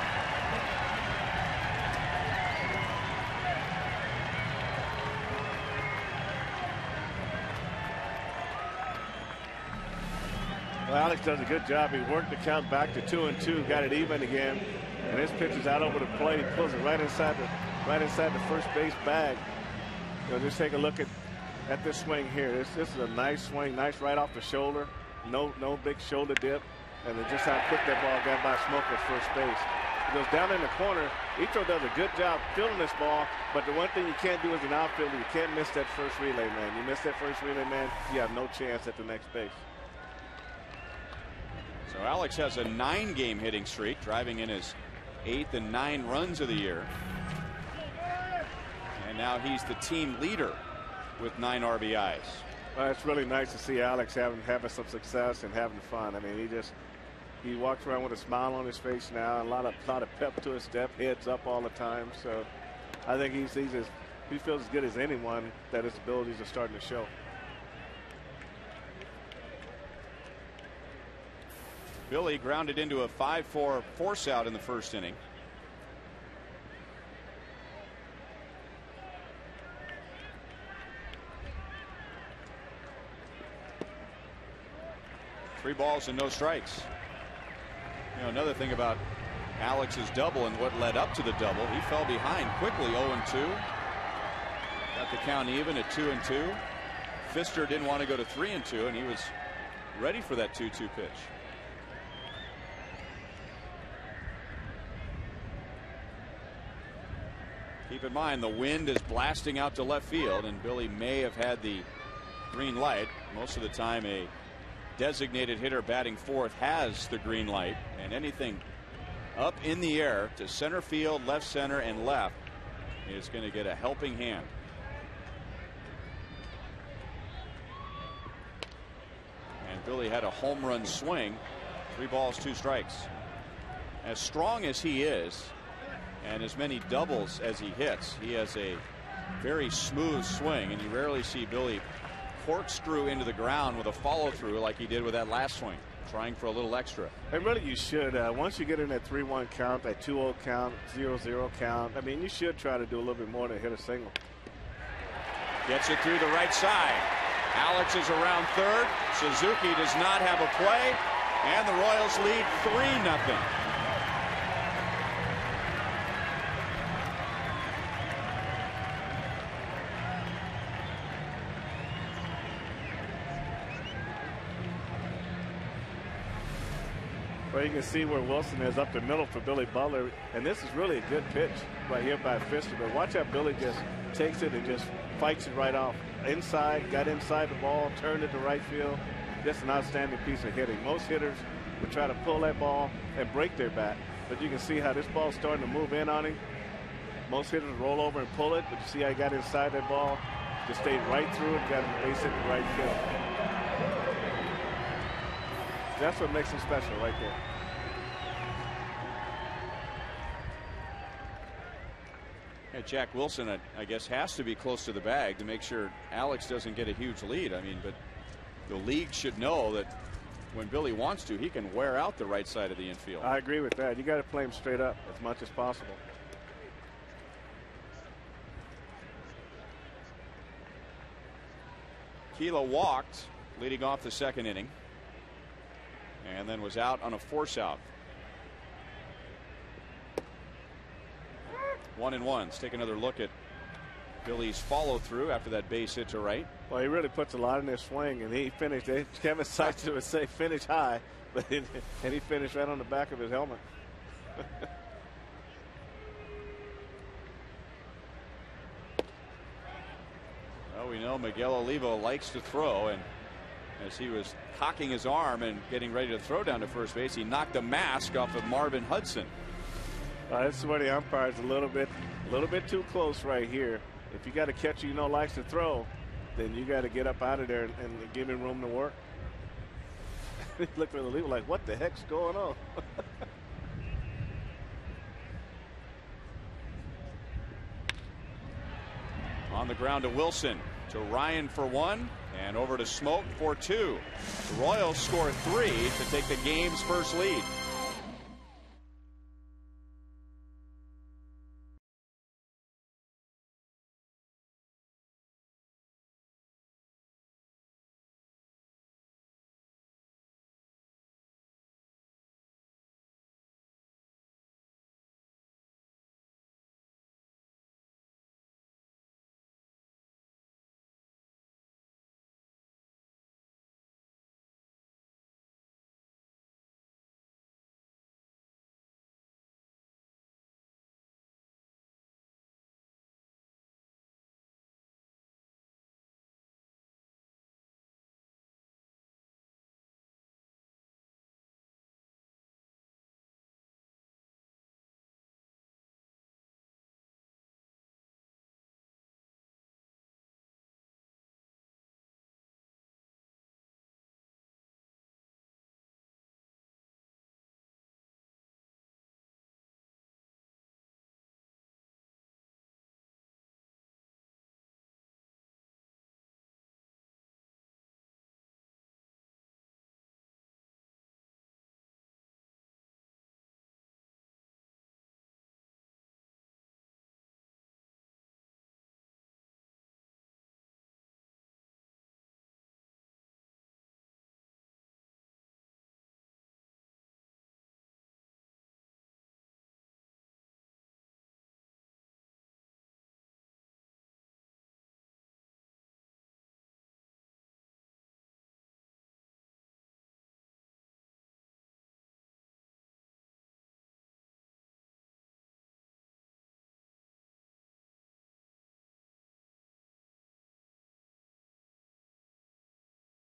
Alex does a good job. He worked the count back to 2-2, got it even again, and his pitch is out over the plate. He pulls it right inside the first base bag. Just take a look at this swing here. This is a nice swing, nice right off the shoulder. No big shoulder dip, and just how quick that ball got by Smoke at first base. He goes down in the corner. Etro does a good job fielding this ball, but the one thing you can't do as an outfielder, you can't miss that first relay man. You miss that first relay man, you have no chance at the next base. So Alex has a 9-game hitting streak, driving in his 8th and 9 runs of the year. And now he's the team leader with 9 RBIs. Well, it's really nice to see Alex having some success and having fun. I mean, he walks around with a smile on his face now, and a lot of pep to his step, heads up all the time. So I think he feels as good as anyone that his abilities are starting to show. Billy grounded into a 5-4 force out in the first inning. Three balls and no strikes. Another thing about Alex's double and what led up to the double, he fell behind quickly, 0-2. Got the count even at 2-2. Pfister didn't want to go to 3-2, and he was ready for that 2-2 pitch. Keep in mind the wind is blasting out to left field, and Billy may have had the green light. Most of the time a designated hitter batting fourth has the green light, and anything up in the air to center field, left center, and left is going to get a helping hand. And Billy had a home run swing. 3 balls, 2 strikes. As strong as he is, and as many doubles as he hits, he has a very smooth swing, and you rarely see Billy corkscrew into the ground with a follow through like he did with that last swing, trying for a little extra. And really, you should. Once you get in that 3-1 count, that 2-0 count, 0-0 count, I mean, you should try to do a little bit more than hit a single. Gets it through the right side. Alex is around third. Suzuki does not have a play, and the Royals lead 3-0. Well, you can see where Wilson is up the middle for Billy Butler, and this is really a good pitch right here by Pfister. But watch how Billy just takes it and just fights it right off. Inside, got inside the ball, turned it to right field. Just an outstanding piece of hitting. Most hitters would try to pull that ball and break their bat, but you can see how this ball's starting to move in on him. Most hitters roll over and pull it, but you see how he got inside that ball, just stayed right through it, got him base hit to right field. That's what makes him special right there. Yeah, Jack Wilson, I guess, has to be close to the bag to make sure Alex doesn't get a huge lead. I mean, but the league should know that when Billy wants to, he can wear out the right side of the infield. I agree with that. You got to play him straight up as much as possible. Keela walked leading off the second inning, and then was out on a force out. 1-1. Let's take another look at Billy's follow through after that base hit to right. Well, he really puts a lot in his swing, and he finished. Kevin Sykes would say finish high, but and he finished right on the back of his helmet. Well, we know Miguel Olivo likes to throw, and as he was cocking his arm and getting ready to throw down to first base, he knocked the mask off of Marvin Hudson. This is where the umpire's a little bit too close right here. If you got a catcher you know likes to throw, then you got to get up out of there and give him room to work. He looked at Olivo like, what the heck's going on? On the ground to Wilson, to Ryan for 1, and over to Smoke for 2. The Royals score 3 to take the game's first lead.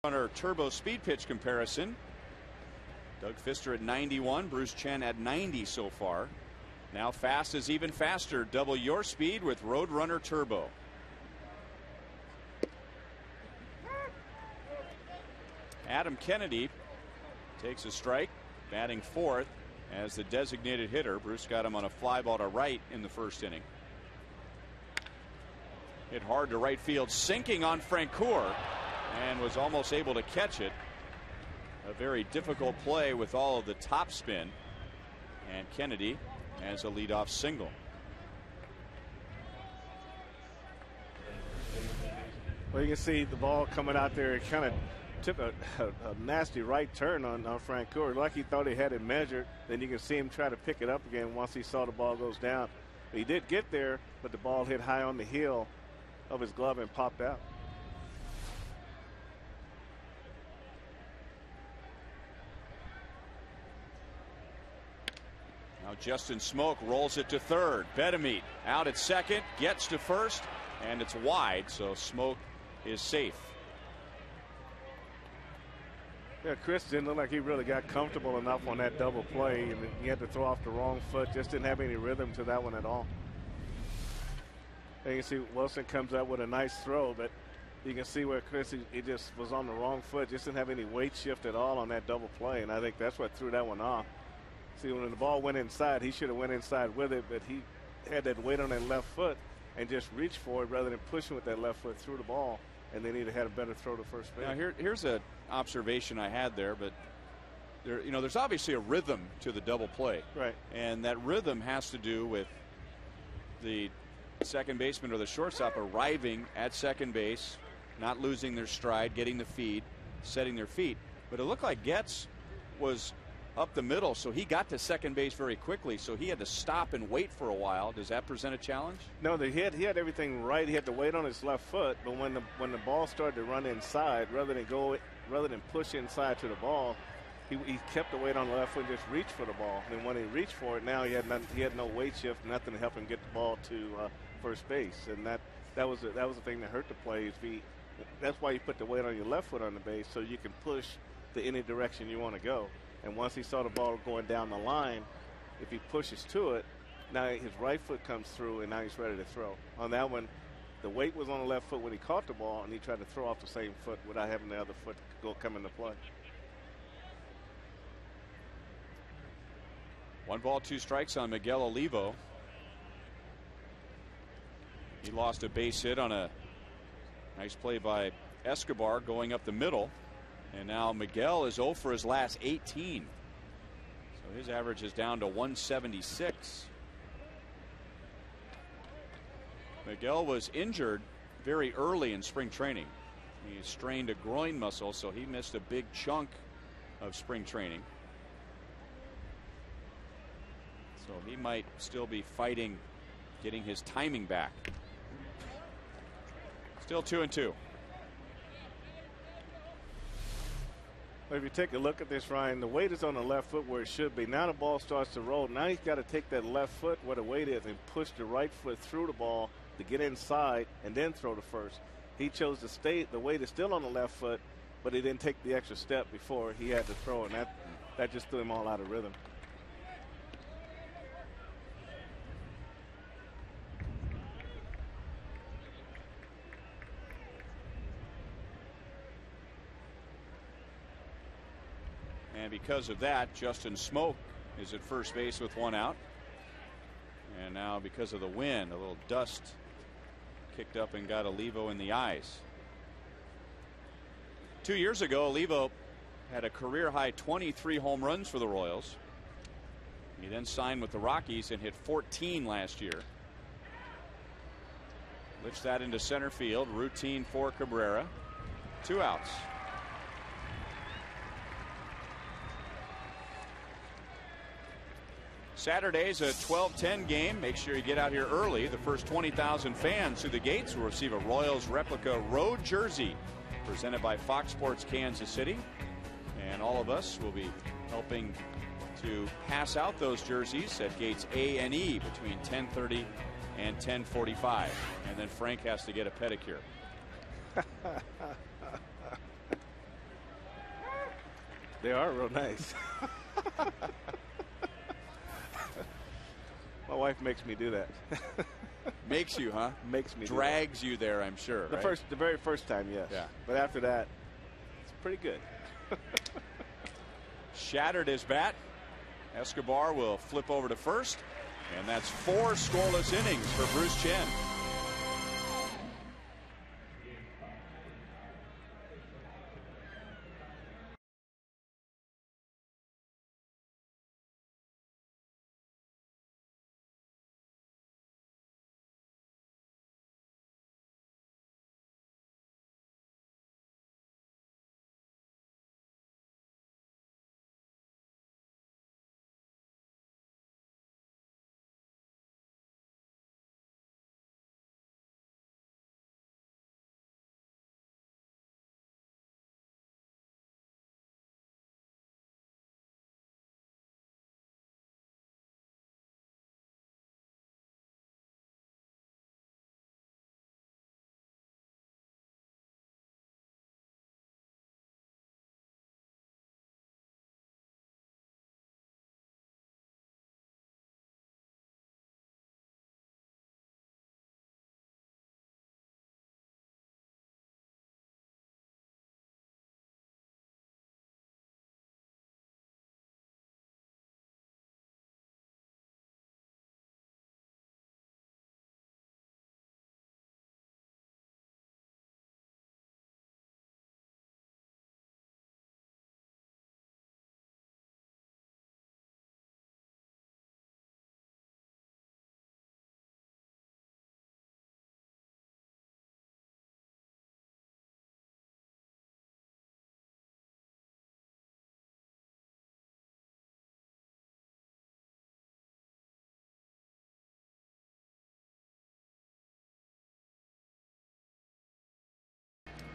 Runner turbo speed pitch comparison. Doug Fister at 91, Bruce Chen at 90 so far. Now fast is even faster. Double your speed with Roadrunner Turbo. Adam Kennedy takes a strike, batting fourth as the designated hitter. Bruce got him on a fly ball to right in the first inning. Hit hard to right field, sinking on Francoeur, and was almost able to catch it. A very difficult play with all of the top spin, and Kennedy has a leadoff single. Well, you can see the ball coming out there. It kind of took a nasty right turn on Francoeur. Like he thought he had it measured. Then you can see him try to pick it up again once he saw the ball goes down. He did get there, but the ball hit high on the heel of his glove and popped out. Now Justin Smoke rolls it to third. Betemit out at second, gets to first, and it's wide, so Smoke is safe. Yeah, Chris didn't look like he really got comfortable enough on that double play, and he had to throw off the wrong foot. Just didn't have any rhythm to that one at all. And you can see Wilson comes up with a nice throw, but you can see where Chris, he just was on the wrong foot. Just didn't have any weight shift at all on that double play, and I think that's what threw that one off. See, when the ball went inside, he should have went inside with it, but he had that weight on that left foot and just reached for it rather than pushing with that left foot through the ball, and then he'd have had a better throw to first base. Now here's an observation I had there, but there's obviously a rhythm to the double play. Right. And that rhythm has to do with the second baseman or the shortstop arriving at second base, not losing their stride, getting the feed, setting their feet. But it looked like Getz was up the middle, so he got to second base very quickly, so he had to stop and wait for a while. Does that present a challenge? No, he had everything right. He had to wait on his left foot, but when the ball started to run inside, rather than push inside to the ball, he kept the weight on the left foot and just reached for the ball. And when he reached for it, now he had no weight shift, nothing to help him get the ball to first base, and that was the thing that hurt the play. That's why you put the weight on your left foot on the base, so you can push to any direction you want to go. And once he saw the ball going down the line, if he pushes to it, now his right foot comes through, and now he's ready to throw. On that one, the weight was on the left foot when he caught the ball, and he tried to throw off the same foot without having the other foot come into play. 1 ball, 2 strikes on Miguel Olivo. He lost a base hit on a nice play by Escobar going up the middle. And now Miguel is 0 for his last 18. So his average is down to 176. Miguel was injured very early in spring training. He strained a groin muscle, so he missed a big chunk of spring training. So he might still be fighting getting his timing back. Still 2-2. If you take a look at this, Ryan, the weight is on the left foot where it should be. Now the ball starts to roll. Now he's got to take that left foot where the weight is and push the right foot through the ball to get inside and then throw to first. He chose to stay. The weight is still on the left foot, but he didn't take the extra step before he had to throw, and that just threw him all out of rhythm. And because of that, Justin Smoke is at first base with 1 out. And now because of the wind, a little dust kicked up and got Olivo in the eyes. 2 years ago, Olivo had a career high 23 home runs for the Royals. He then signed with the Rockies and hit 14 last year. Lifts that into center field. Routine for Cabrera. 2 outs. Saturday's a 12:10 game. Make sure you get out here early. The first 20,000 fans through the gates will receive a Royals replica road jersey presented by Fox Sports Kansas City. And all of us will be helping to pass out those jerseys at gates A and E between 10:30 and 10:45. And then Frank has to get a pedicure. They are real nice. My wife makes me do that. Makes you, huh? Makes me. Drags you there, I'm sure. The very first time, yes. Yeah. But after that, it's pretty good. Shattered his bat. Escobar will flip over to first, and that's 4 scoreless innings for Bruce Chen.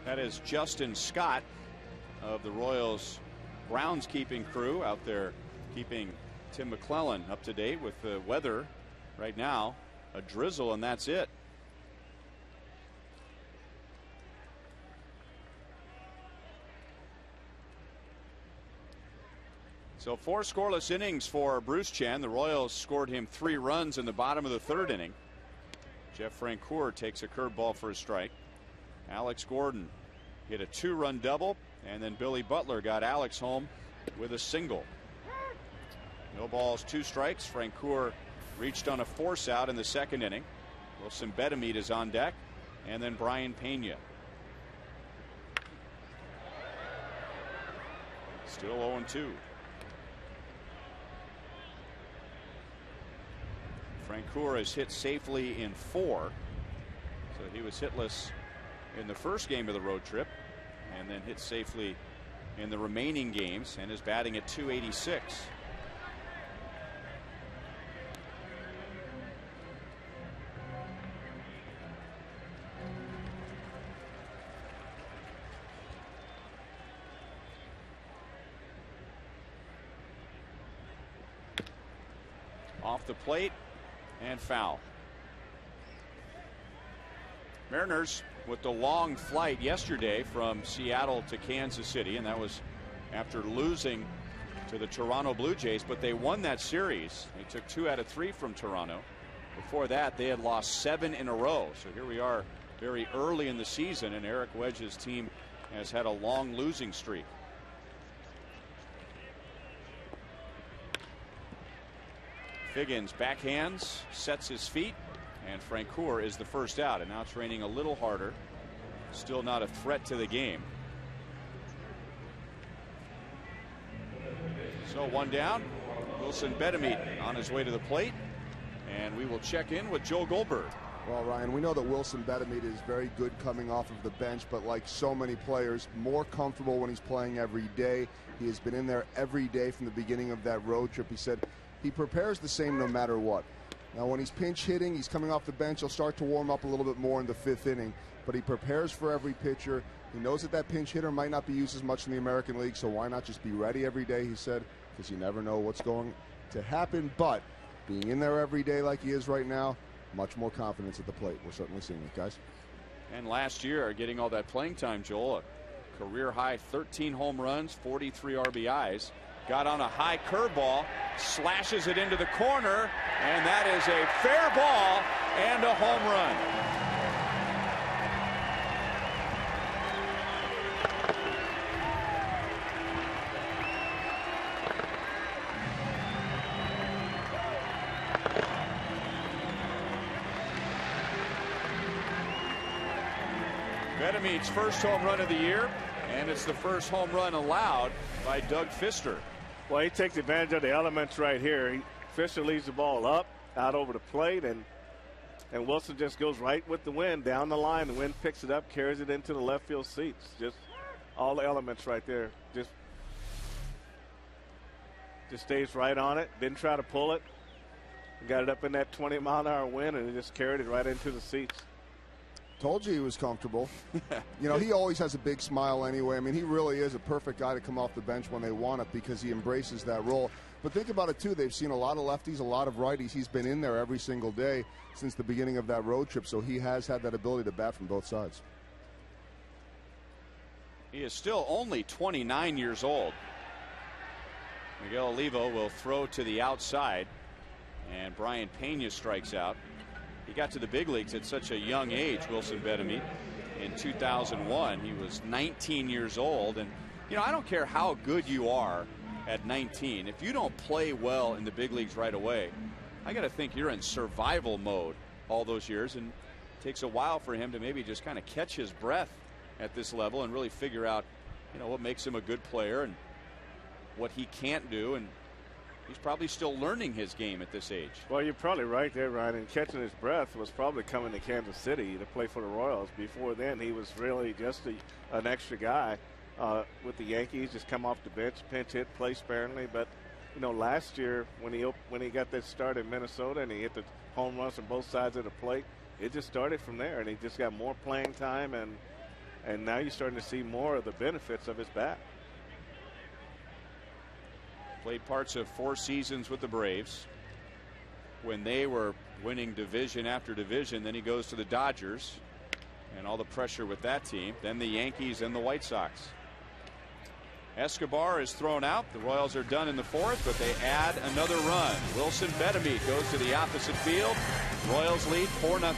That is Justin Scott of the Royals groundskeeping crew out there keeping Tim McClellan up to date with the weather right now. A drizzle, and that's it. So 4 scoreless innings for Bruce Chen. The Royals scored him 3 runs in the bottom of the 3rd inning. Jeff Francoeur takes a curveball for a strike. Alex Gordon hit a 2-run double, and then Billy Butler got Alex home with a single. No balls, 2 strikes. Francoeur reached on a force out in the 2nd inning. Wilson Betemit is on deck, and then Brian Pena. Still 0-2. Francoeur has hit safely in 4, so he was hitless in the first game of the road trip, and then hit safely in the remaining games, and is batting at .286. Off the plate and foul. Mariners with the long flight yesterday from Seattle to Kansas City, and that was after losing to the Toronto Blue Jays, but they won that series. They took 2 out of 3 from Toronto. Before that, they had lost 7 in a row. So here we are very early in the season, and Eric Wedge's team has had a long losing streak. Figgins backhands, sets his feet, and Francoeur is the first out, and now it's raining a little harder. Still not a threat to the game. So 1 down. Wilson Betemit on his way to the plate, and we will check in with Joe Goldberg. Well, Ryan, we know that Wilson Betemit is very good coming off of the bench, but like so many players, more comfortable when he's playing every day. He has been in there every day from the beginning of that road trip. He said he prepares the same no matter what. Now, when he's pinch hitting, he's coming off the bench, he'll start to warm up a little bit more in the 5th inning, but he prepares for every pitcher. He knows that that pinch hitter might not be used as much in the American League, so why not just be ready every day, he said, because you never know what's going to happen. But being in there every day like he is right now, much more confidence at the plate. We're certainly seeing it, guys. And last year, getting all that playing time, Joel, a Career high 13 home runs, 43 RBIs. Got on a high curveball, slashes it into the corner, and that is a fair ball and a home run. Bedemead's first home run of the year, and it's the first home run allowed by Doug Fister. Well, he takes advantage of the elements right here. Fister leaves the ball up, out over the plate, and Wilson just goes right with the wind down the line. The wind picks it up, carries it into the left field seats. Just all the elements right there. Just stays right on it. Didn't try to pull it. Got it up in that 20-mile-an-hour wind, and he just carried it right into the seats. Told you he was comfortable. You know, he always has a big smile anyway. I mean, he really is a perfect guy to come off the bench when they want it because he embraces that role. But think about it, too. They've seen a lot of lefties, a lot of righties. He's been in there every single day since the beginning of that road trip, so he has had that ability to bat from both sides. He is still only 29 years old. Miguel Olivo will throw to the outside, and Brian Pena strikes out. He got to the big leagues at such a young age, Wilson Bedemead. In 2001, he was 19 years old. And, you know, I don't care how good you are at 19. If you don't play well in the big leagues right away, I got to think you're in survival mode all those years. And it takes a while for him to maybe just kind of catch his breath at this level and really figure out, you know, what makes him a good player and what he can't do. And he's probably still learning his game at this age. Well, you're probably right there, Ryan. And catching his breath was probably coming to Kansas City to play for the Royals. Before then, he was really just an extra guy with the Yankees. Just come off the bench, pinch hit, play sparingly. But you know, last year when he got that start in Minnesota and he hit the home runs on both sides of the plate, it just started from there. And he just got more playing time, and now you're starting to see more of the benefits of his bat. Played parts of 4 seasons with the Braves when they were winning division after division. Then he goes to the Dodgers and all the pressure with that team. Then the Yankees and the White Sox. Escobar is thrown out. The Royals are done in the 4th, but they add another run. Wilson Bedemead goes to the opposite field. Royals lead 4-0.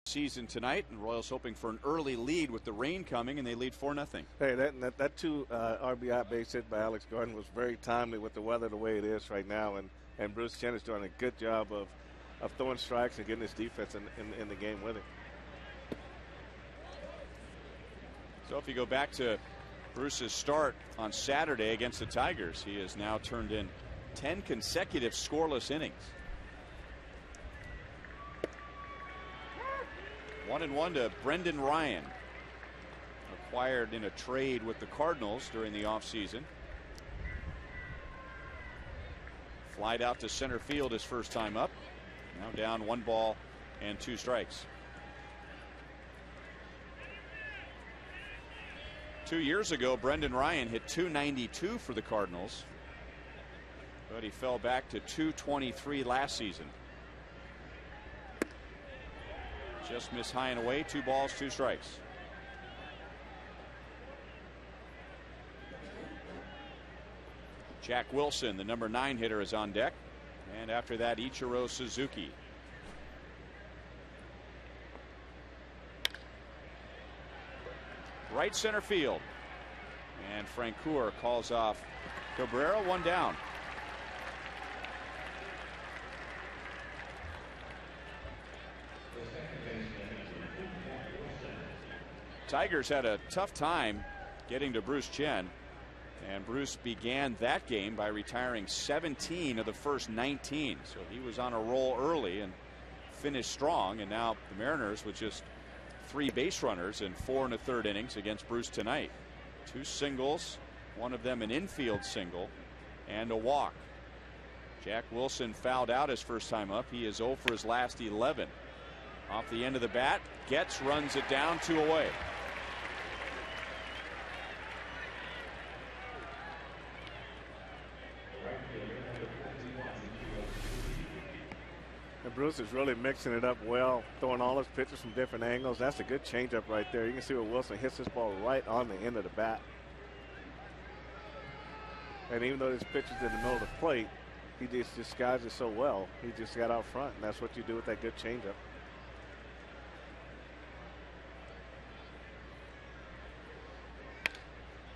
Season tonight, and Royals hoping for an early lead with the rain coming, and they lead 4-0. Hey, that 2 RBI base hit by Alex Gordon was very timely with the weather the way it is right now, and Bruce Chen is doing a good job of throwing strikes and getting his defense in the game with him. So if you go back to Bruce's start on Saturday against the Tigers, he has now turned in 10 consecutive scoreless innings. 1-1 to Brendan Ryan, acquired in a trade with the Cardinals during the offseason. Flied out to center field his first time up. Now down 1 ball and 2 strikes. 2 years ago, Brendan Ryan hit .292 for the Cardinals, but he fell back to .223 last season. Just missed high and away. 2 balls, 2 strikes. Jack Wilson, the number 9 hitter, is on deck. And after that, Ichiro Suzuki. Right center field. And Francoeur calls off Cabrera. 1 down. Tigers had a tough time getting to Bruce Chen. And Bruce began that game by retiring 17 of the first 19. So he was on a roll early and finished strong. And now the Mariners with just 3 base runners in 4 1/3 innings against Bruce tonight. 2 singles, one of them an infield single, and a walk. Jack Wilson fouled out his first time up. He is 0 for his last 11. Off the end of the bat, Getz runs it down, 2 away. And Bruce is really mixing it up well, throwing all his pitches from different angles. That's a good changeup right there. You can see where Wilson hits this ball right on the end of the bat. And even though this pitch is in the middle of the plate, he just disguised it so well. He just got out front, and that's what you do with that good changeup.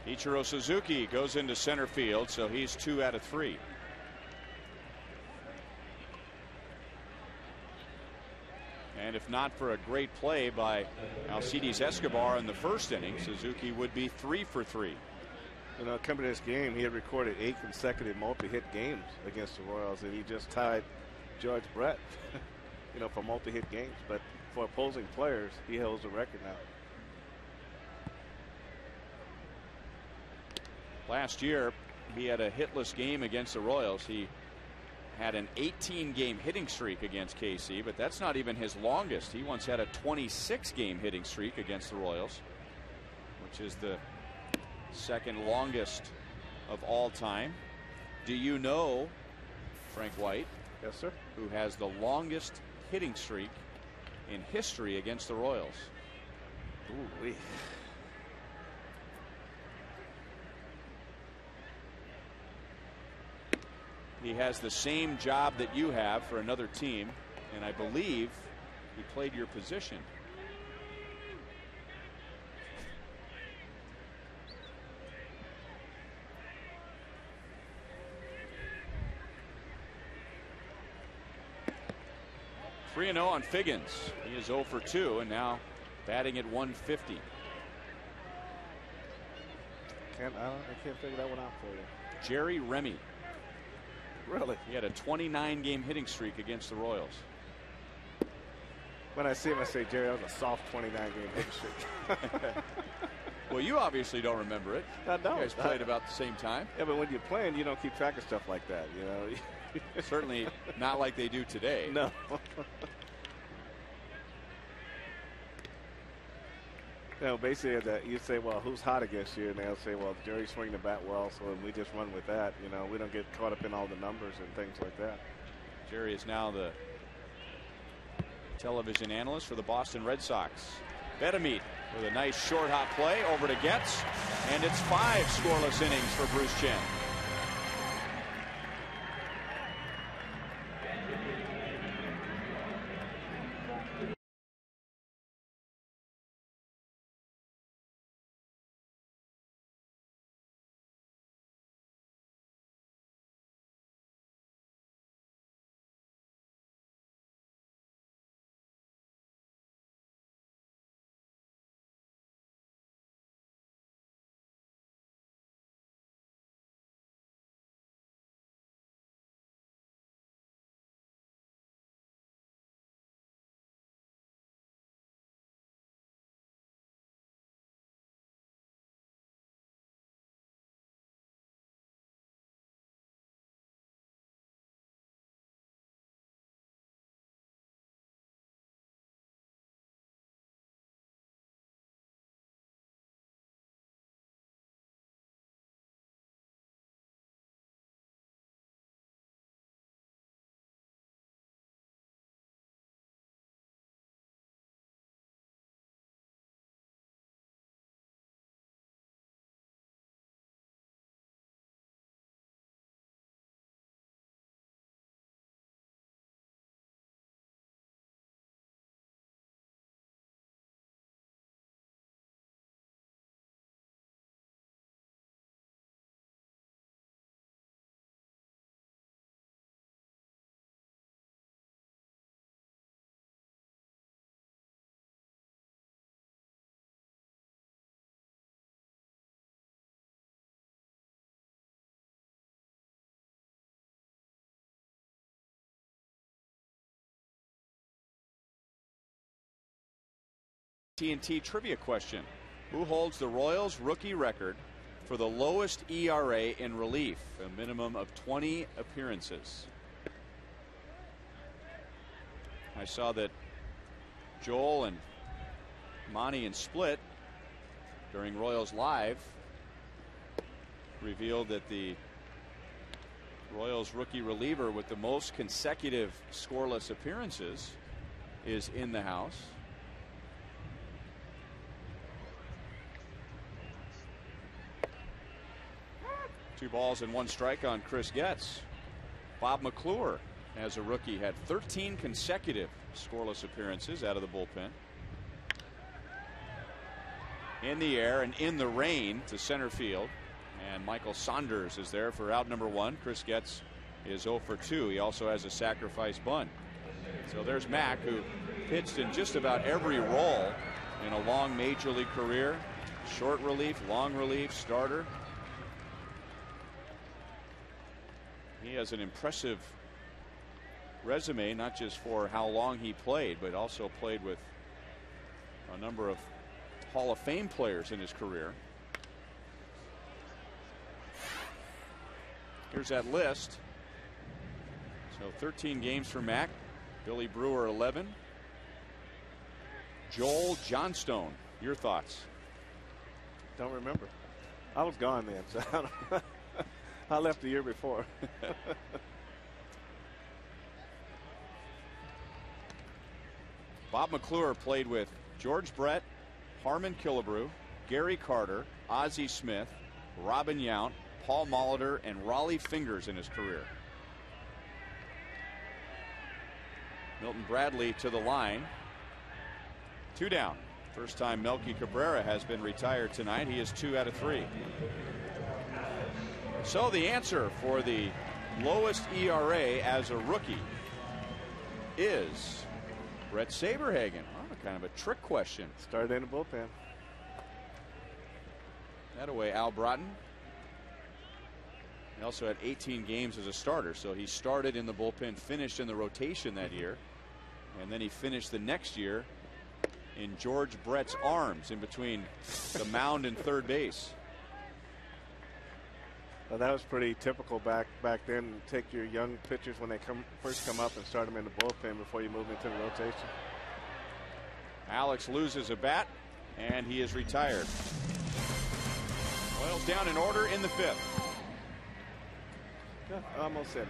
Ichiro Suzuki goes into center field, so he's 2 out of 3. And if not for a great play by Alcides Escobar in the first inning, Suzuki would be 3 for 3. You know, coming to this game, he had recorded 8 consecutive multi-hit games against the Royals, and he just tied George Brett, you know, for multi-hit games. But for opposing players, he holds the record now. Last year, he had a hitless game against the Royals. He had an 18-game hitting streak against KC, but that's not even his longest. He once had a 26-game hitting streak against the Royals, which is the second longest of all time. Do you know, Frank White? Yes, sir. Who has the longest hitting streak in history against the Royals? Ooh-wee. He has the same job that you have for another team, and I believe he played your position. Three 3-0 on Figgins. He is 0 for 2 and now batting at 150. I can't figure that one out for you. Jerry Remy. Really? He had a 29-game hitting streak against the Royals. When I see him, I say, Jerry, that was a soft 29-game hitting streak. Well, you obviously don't remember it. I don't. You guys played about the same time. Yeah, but when you're playing, you don't keep track of stuff like that, you know. Certainly not like they do today. No. You know, basically, you say, well, who's hot against you? And they'll say, well, Jerry's swinging the bat well, so we just run with that. You know, we don't get caught up in all the numbers and things like that. Jerry is now the television analyst for the Boston Red Sox. Betemeet with a nice short hop play over to Getz, and it's 5 scoreless innings for Bruce Chen. TNT trivia question. Who holds the Royals rookie record for the lowest ERA in relief? A minimum of 20 appearances. I saw that Joel and Monty and Split during Royals Live revealed that the Royals rookie reliever with the most consecutive scoreless appearances is in the house. Two balls and one strike on Chris Getz. Bob McClure, as a rookie, had 13 consecutive scoreless appearances out of the bullpen. In the air and in the rain to center field. And Michael Saunders is there for out number 1. Chris Getz is 0 for 2. He also has a sacrifice bunt. So there's Mack, who pitched in just about every role in a long major league career. Short relief, long relief, starter. He has an impressive resume, not just for how long he played, but also played with a number of Hall of Fame players in his career. Here's that list. So 13 games for Mack. Billy Brewer 11. Joel Johnstone, your thoughts? Don't remember. I was gone then, so I don't know. I left the year before. Bob McClure played with George Brett, Harmon Killebrew, Gary Carter, Ozzie Smith, Robin Yount, Paul Molitor, and Raleigh Fingers in his career. Milton Bradley to the line. 2 down. First time Melky Cabrera has been retired tonight. He is 2 out of 3. So the answer for the lowest ERA as a rookie is Brett Saberhagen. Oh, kind of a trick question. Started in the bullpen. That away, Al Broughton. He also had 18 games as a starter, so he started in the bullpen, finished in the rotation that year, and then he finished the next year in George Brett's arms in between the mound and third base. Well, that was pretty typical back then. Take your young pitchers when they first come up and start them in the bullpen before you move into the rotation. Alex loses a bat, and he is retired. Royals down in order in the 5th. Yeah, almost said it.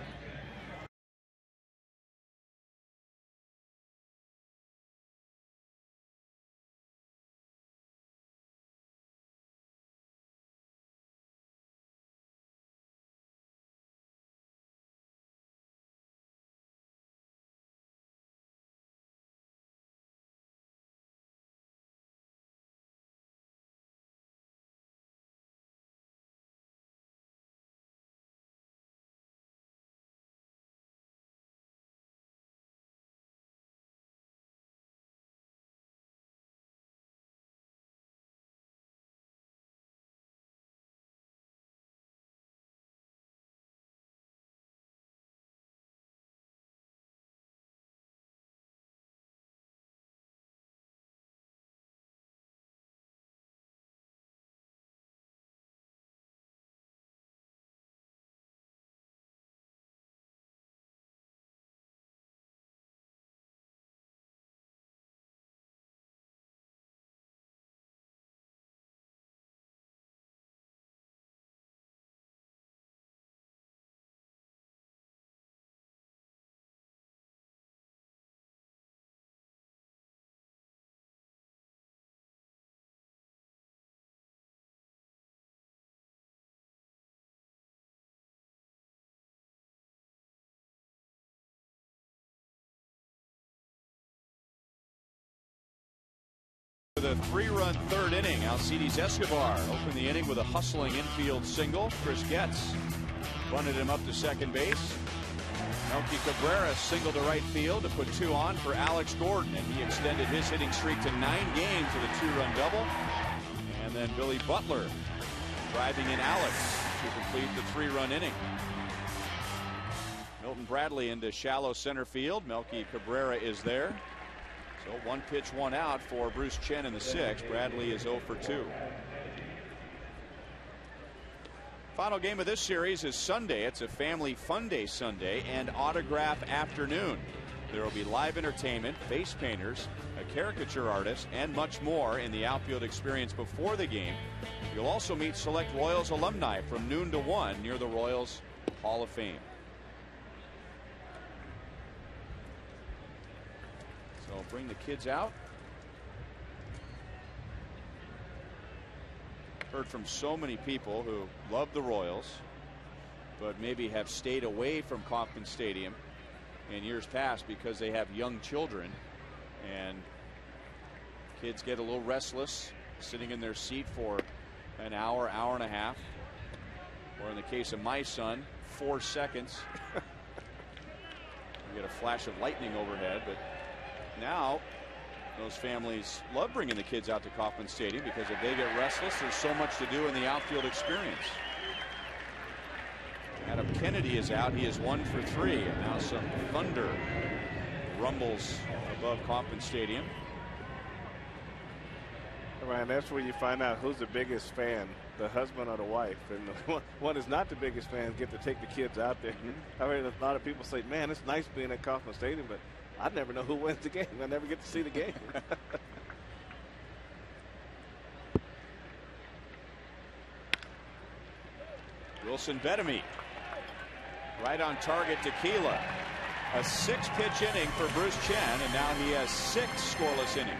The 3-run third inning, Alcides Escobar opened the inning with a hustling infield single. Chris Getz bunted him up to second base. Melky Cabrera singled to right field to put 2 on for Alex Gordon, and he extended his hitting streak to 9 games with a 2-run double. And then Billy Butler driving in Alex to complete the 3-run inning. Milton Bradley into shallow center field. Melky Cabrera is there. So 1 pitch, 1 out for Bruce Chen in the 6th. Bradley is 0 for 2. Final game of this series is Sunday. It's a family fun day Sunday and autograph afternoon. There will be live entertainment, face painters, a caricature artist, and much more in the outfield experience before the game. You'll also meet select Royals alumni from noon to 1 near the Royals Hall of Fame. So I'll bring the kids out. Heard from so many people who love the Royals, but maybe have stayed away from Kauffman Stadium in years past because they have young children, and kids get a little restless sitting in their seat for an hour, hour and a half, or in the case of my son, 4 seconds. We get a flash of lightning overhead, but now those families love bringing the kids out to Kauffman Stadium because if they get restless, there's so much to do in the outfield experience. Adam Kennedy is out. He is 1 for 3. And now some thunder rumbles above Kauffman Stadium. Ryan, that's where you find out who's the biggest fan, the husband or the wife. And the one is not the biggest fan get to take the kids out there. I mean, a lot of people say, man, it's nice being at Kauffman Stadium, but I never know who wins the game. I never get to see the game. Wilson Betemit right on target to Keela. A 6-pitch inning for Bruce Chen, and now he has 6 scoreless innings.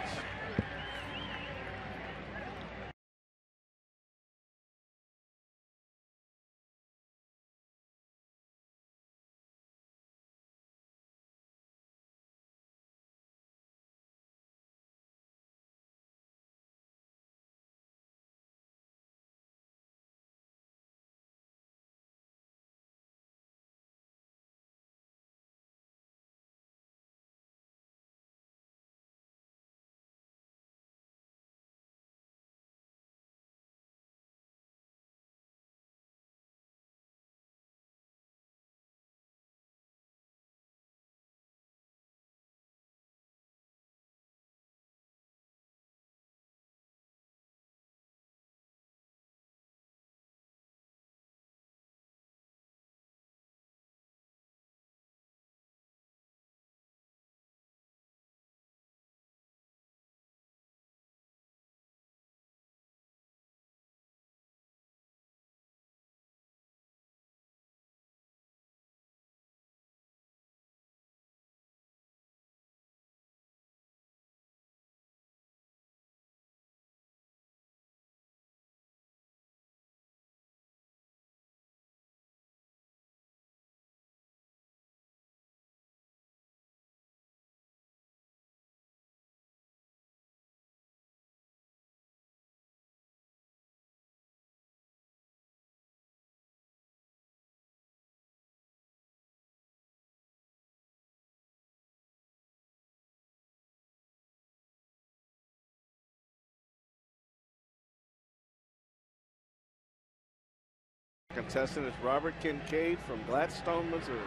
Contestant is Robert Kincaid from Gladstone, Missouri.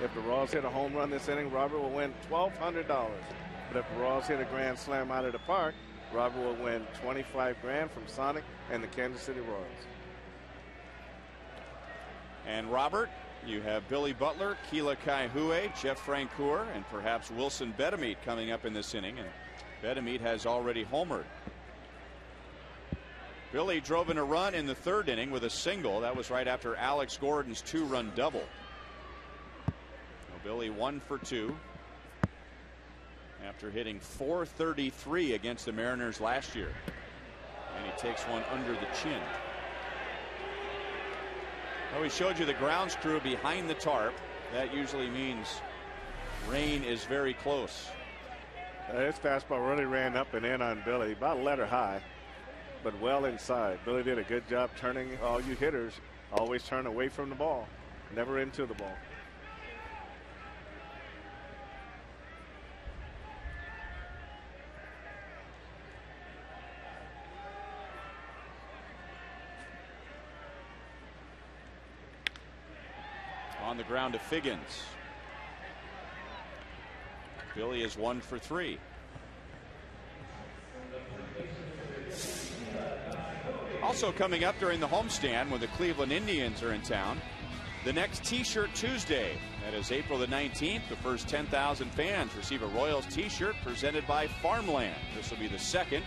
If the Royals hit a home run this inning, Robert will win $1,200. But if the Royals hit a grand slam out of the park, Robert will win $25 grand from Sonic and the Kansas City Royals. And Robert, you have Billy Butler, Keila Kaihue, Jeff Francoeur, and perhaps Wilson Betemit coming up in this inning. And Betemit has already homered. Billy drove in a run in the 3rd inning with a single. That was right after Alex Gordon's 2-run double. Billy 1 for 2 after hitting .433 against the Mariners last year. And he takes one under the chin. Well, we showed you the grounds crew behind the tarp. That usually means rain is very close. His fastball really ran up and in on Billy, about a letter high, but well inside. Billy did a good job turning. All you hitters always turn away from the ball, never into the ball. On the ground to Figgins. Billy is 1 for 3. Also coming up during the homestand when the Cleveland Indians are in town, the next T-shirt Tuesday. That is April the 19th. The first 10,000 fans receive a Royals T-shirt presented by Farmland. This will be the second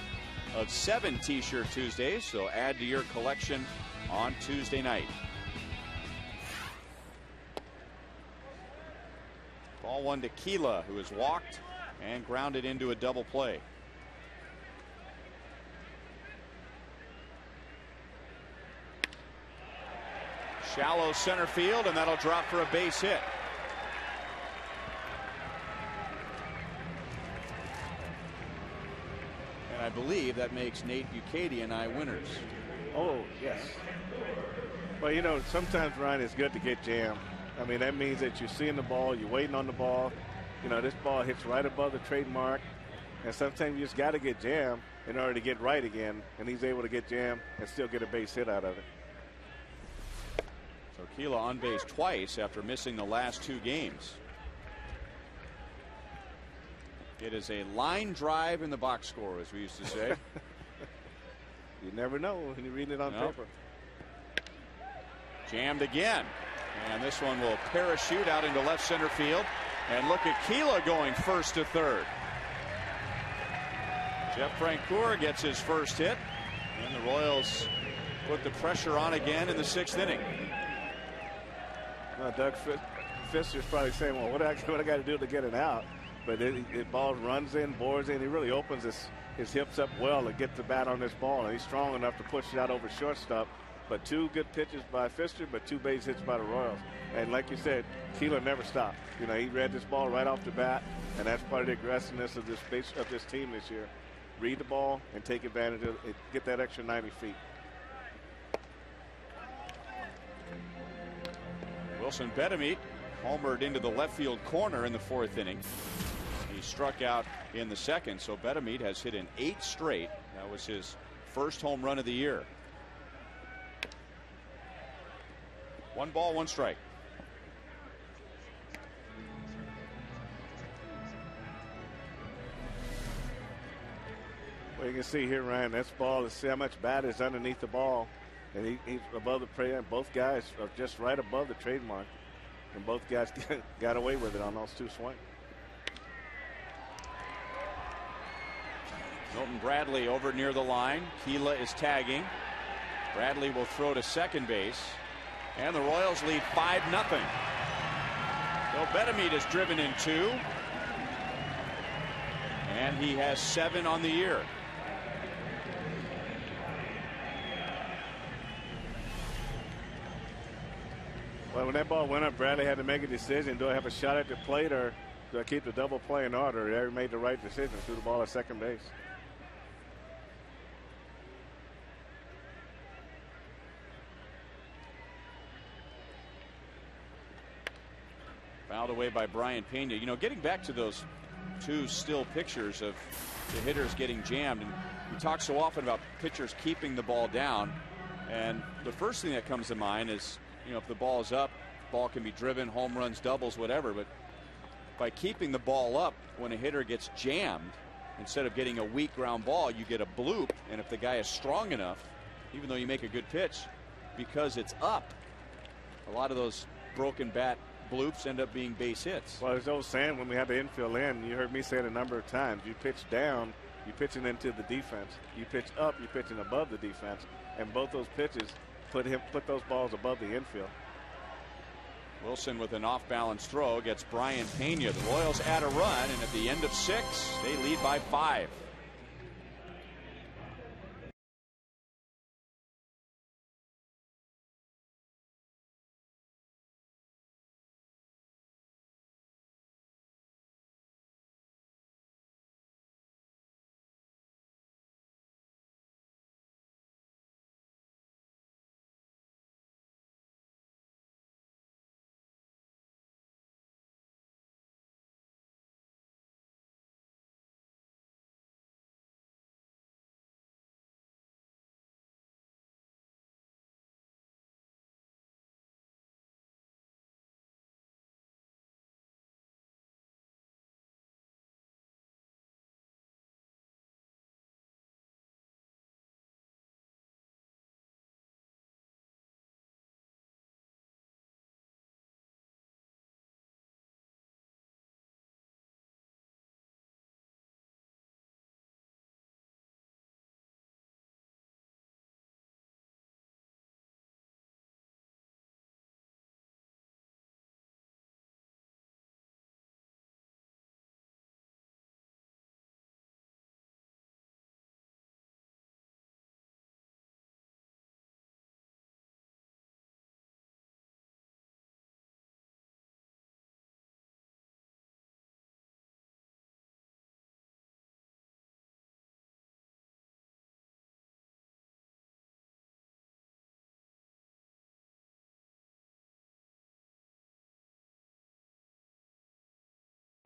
of 7 T-shirt Tuesdays, so add to your collection on Tuesday night. Ball 1 to Keela, who has walked and grounded into a double play. Shallow center field, and that'll drop for a base hit. And I believe that makes Nate Bukaty and I winners. Oh, yes. Well, you know, sometimes, Ryan, it's good to get jammed. I mean, that means that you're seeing the ball, you're waiting on the ball. You know, this ball hits right above the trademark. And sometimes you just got to get jammed in order to get right again. And he's able to get jammed and still get a base hit out of it. So Keela on base twice after missing the last 2 games. It is a line drive in the box score, as we used to say. You never know when you read it on paper. Jammed again. And this one will parachute out into left center field. And look at Keela going first to third. Jeff Francoeur gets his first hit. And the Royals put the pressure on again in the 6th inning. Doug Fister's probably saying, well, what I got to do to get it out? But the ball runs in, bores in. He really opens his hips up well to get the bat on this ball. And he's strong enough to push it out over shortstop. But 2 good pitches by Fister, but 2 base hits by the Royals. And like you said, Keeler never stopped. You know, he read this ball right off the bat, and that's part of the aggressiveness of this team this year. Read the ball and take advantage of it, get that extra 90 feet. Wilson Betemit homered into the left field corner in the 4th inning. He struck out in the 2nd, so Betemit has hit in 8 straight. That was his first home run of the year. 1 ball, 1 strike. Well, you can see here, Ryan, this ball is, see how much bat is underneath the ball. And he's above the play, and both guys are just right above the trademark. And both guys got away with it on those 2 swings. Milton Bradley over near the line. Keela is tagging. Bradley will throw to second base. And the Royals lead 5-0. So Betemit is driven in 2. And he has 7 on the year. Well, when that ball went up, Bradley had to make a decision. Do I have a shot at the plate, or do I keep the double play in order? He made the right decision. Threw the ball at second base. Fouled away by Brian Pena. You know, getting back to those 2 still pictures of the hitters getting jammed, and we talk so often about pitchers keeping the ball down, and the first thing that comes to mind is, you know, if the ball is up, ball can be driven, home runs, doubles, whatever. But by keeping the ball up, when a hitter gets jammed, instead of getting a weak ground ball, you get a bloop. And if the guy is strong enough, even though you make a good pitch, because it's up, a lot of those broken bat bloops end up being base hits. Well, there's old saying when we have the infield in, you heard me say it a number of times, you pitch down, you're pitching into the defense. You pitch up, you're pitching above the defense. And both those pitches put those balls above the infield. Wilson with an off-balance throw gets Brian Pena. The Royals add a run, and at the end of 6, they lead by 5.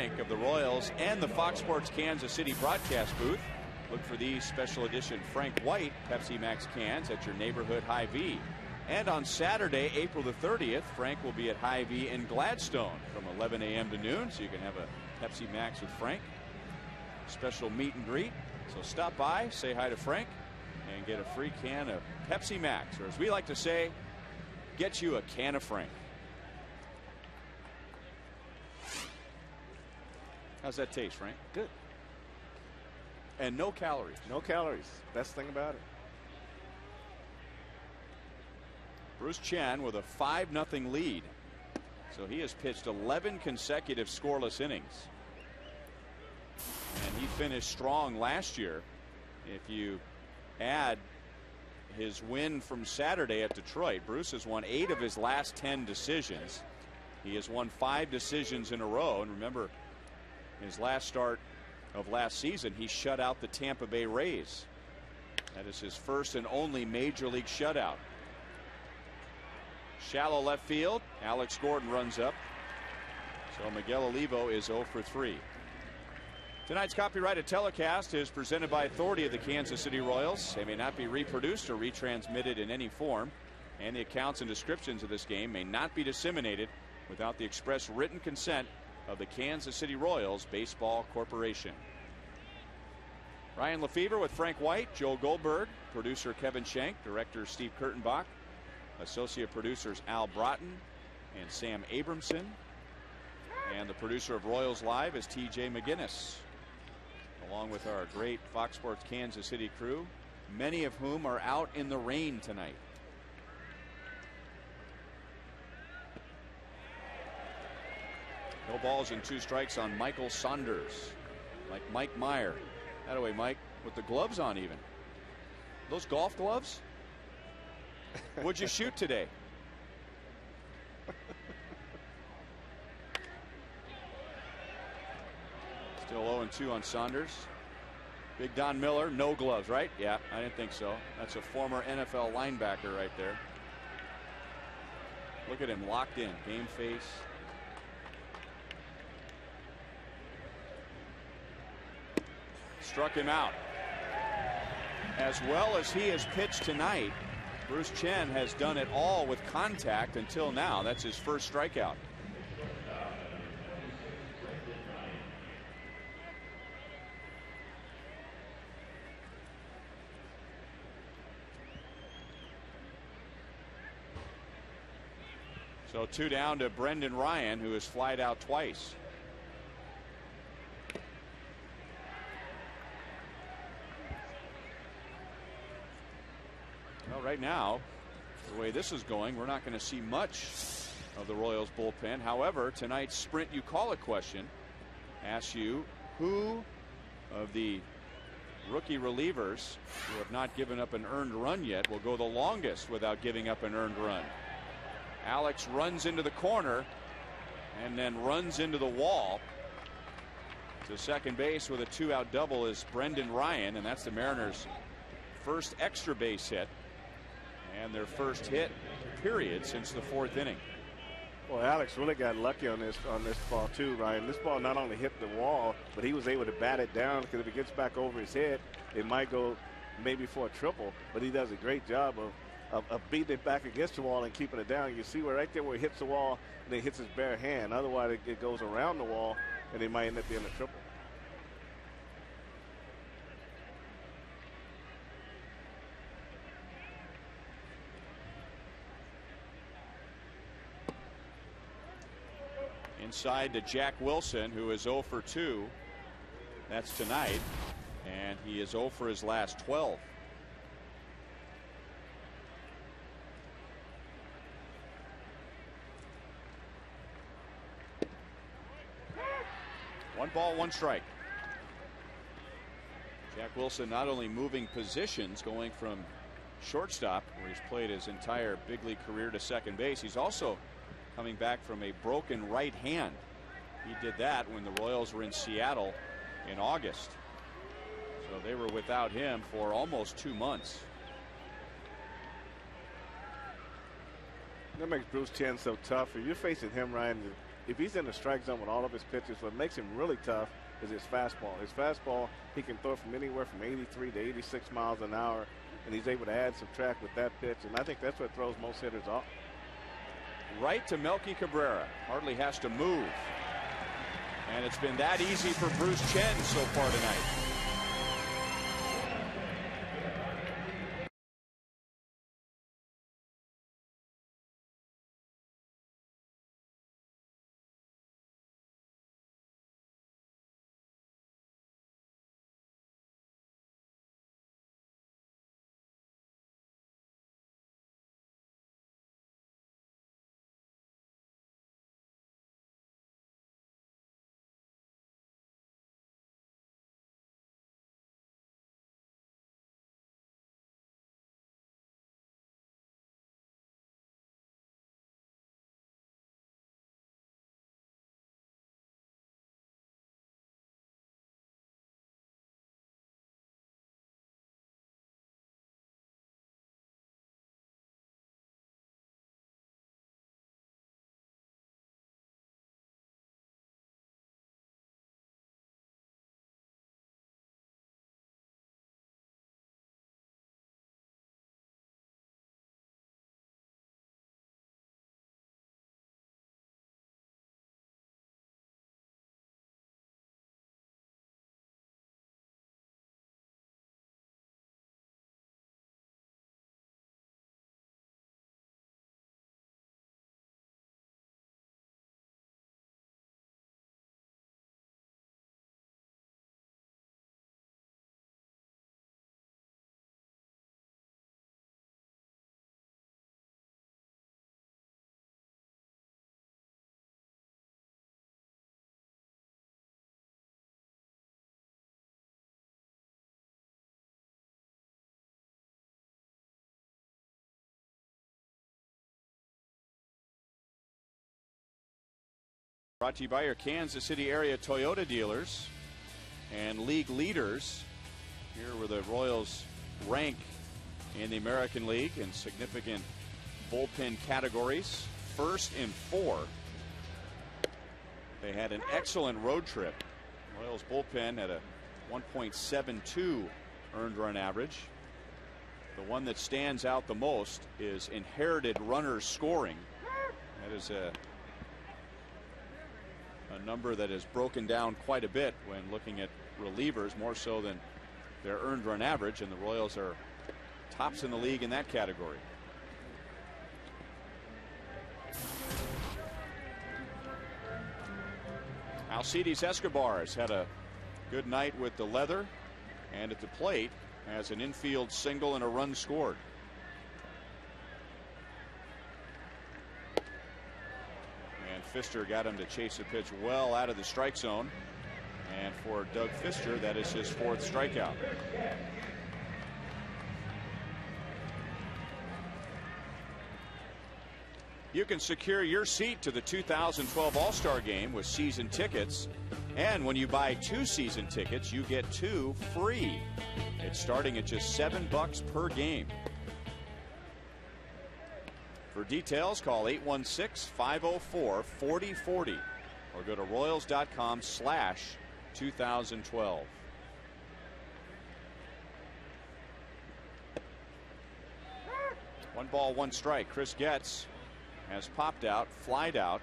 Of the Royals and the Fox Sports Kansas City broadcast booth. Look for these special edition Frank White Pepsi Max cans at your neighborhood Hy-Vee. And on Saturday, April the 30th, Frank will be at Hy-Vee in Gladstone from 11 a.m. to noon, so you can have a Pepsi Max with Frank. Special meet and greet. So stop by, say hi to Frank, and get a free can of Pepsi Max, or as we like to say, get you a can of Frank. How's that taste, Frank? Good. And no calories. No calories. Best thing about it. Bruce Chen with a 5-0 lead. So he has pitched 11 consecutive scoreless innings. And he finished strong last year. If you add his win from Saturday at Detroit, Bruce has won 8 of his last 10 decisions. He has won 5 decisions in a row. And remember, his last start of last season, he shut out the Tampa Bay Rays. That is his first and only major league shutout. Shallow left field. Alex Gordon runs up. So Miguel Olivo is 0 for 3. Tonight's copyrighted telecast is presented by authority of the Kansas City Royals. They may not be reproduced or retransmitted in any form, and the accounts and descriptions of this game may not be disseminated without the express written consent of the Kansas City Royals Baseball Corporation. Ryan Lefevre with Frank White, Joe Goldberg, producer Kevin Shank, director Steve Kurtenbach, associate producers Al Broughton and Sam Abramson, and the producer of Royals Live is TJ McGinnis, along with our great Fox Sports Kansas City crew, many of whom are out in the rain tonight. No balls and 2 strikes on Michael Saunders. Like Mike Meyer. That away, Mike, with the gloves on even. Those golf gloves? What'd you shoot today? Still 0-2 on Saunders. Big Don Miller, no gloves, right? Yeah, I didn't think so. That's a former NFL linebacker right there. Look at him locked in, game face. Struck him out. As well as he has pitched tonight, Bruce Chen has done it all with contact until now. That's his first strikeout. So 2 down to Brendan Ryan, who has flied out twice. Well, right now, the way this is going, we're not going to see much of the Royals bullpen. However, tonight's Sprint You Call It question asks you who of the rookie relievers who have not given up an earned run yet will go the longest without giving up an earned run. Alex runs into the corner and then runs into the wall. To second base with a 2-out double is Brendan Ryan, and that's the Mariners' first extra base hit and their first hit period since the 4th inning. Well, Alex really got lucky on this ball too, Ryan. This ball not only hit the wall, but he was able to bat it down, because if it gets back over his head, it might go maybe for a triple. But he does a great job of beating it back against the wall and keeping it down. You see right there where he hits the wall and then hits his bare hand. Otherwise, it goes around the wall and it might end up being a triple. Inside to Jack Wilson, who is 0 for 2. That's tonight, and he is 0 for his last 12. One ball, 1 strike. Jack Wilson not only moving positions, going from shortstop, where he's played his entire big league career, to second base, he's also coming back from a broken right hand. He did that when the Royals were in Seattle in August. So they were without him for almost 2 months. That makes Bruce Chen so tough. If you're facing him, Ryan, if he's in the strike zone with all of his pitches, what makes him really tough is his fastball. His fastball, he can throw from anywhere from 83 to 86 miles an hour, and he's able to add, subtract with that pitch, and I think that's what throws most hitters off. Right to Melky Cabrera. Hardly has to move. And it's been that easy for Bruce Chen so far tonight. Brought to you by your Kansas City area Toyota dealers and league leaders. Here where the Royals rank in the American League in significant bullpen categories. First in 4. They had an excellent road trip. Royals bullpen had a 1.72 earned run average. The one that stands out the most is inherited runners scoring. That is a number that is broken down quite a bit when looking at relievers, more so than their earned run average, and the Royals are tops in the league in that category. Alcides Escobar has had a good night with the leather, and at the plate has an infield single and a run scored. Pfister got him to chase a pitch well out of the strike zone, and for Doug Pfister, that is his 4th strikeout. You can secure your seat to the 2012 All-Star Game with season tickets, and when you buy 2 season tickets, you get 2 free. It's starting at just $7 per game. For details, call 816-504-4040 or go to royals.com/2012. One ball, one strike. Chris Getz has popped out, flied out,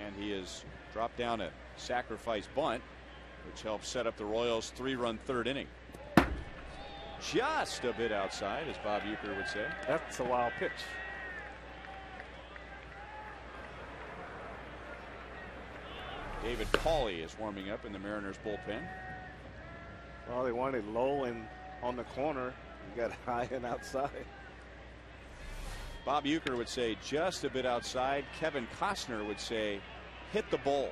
and he has dropped down a sacrifice bunt, which helps set up the Royals' 3-run 3rd inning. Just a bit outside, as Bob Uecker would say. That's a wild pitch. David Pauly is warming up in the Mariners bullpen. Well, they wanted low and on the corner. You got high and outside. Bob Uecker would say just a bit outside. Kevin Costner would say hit the bull.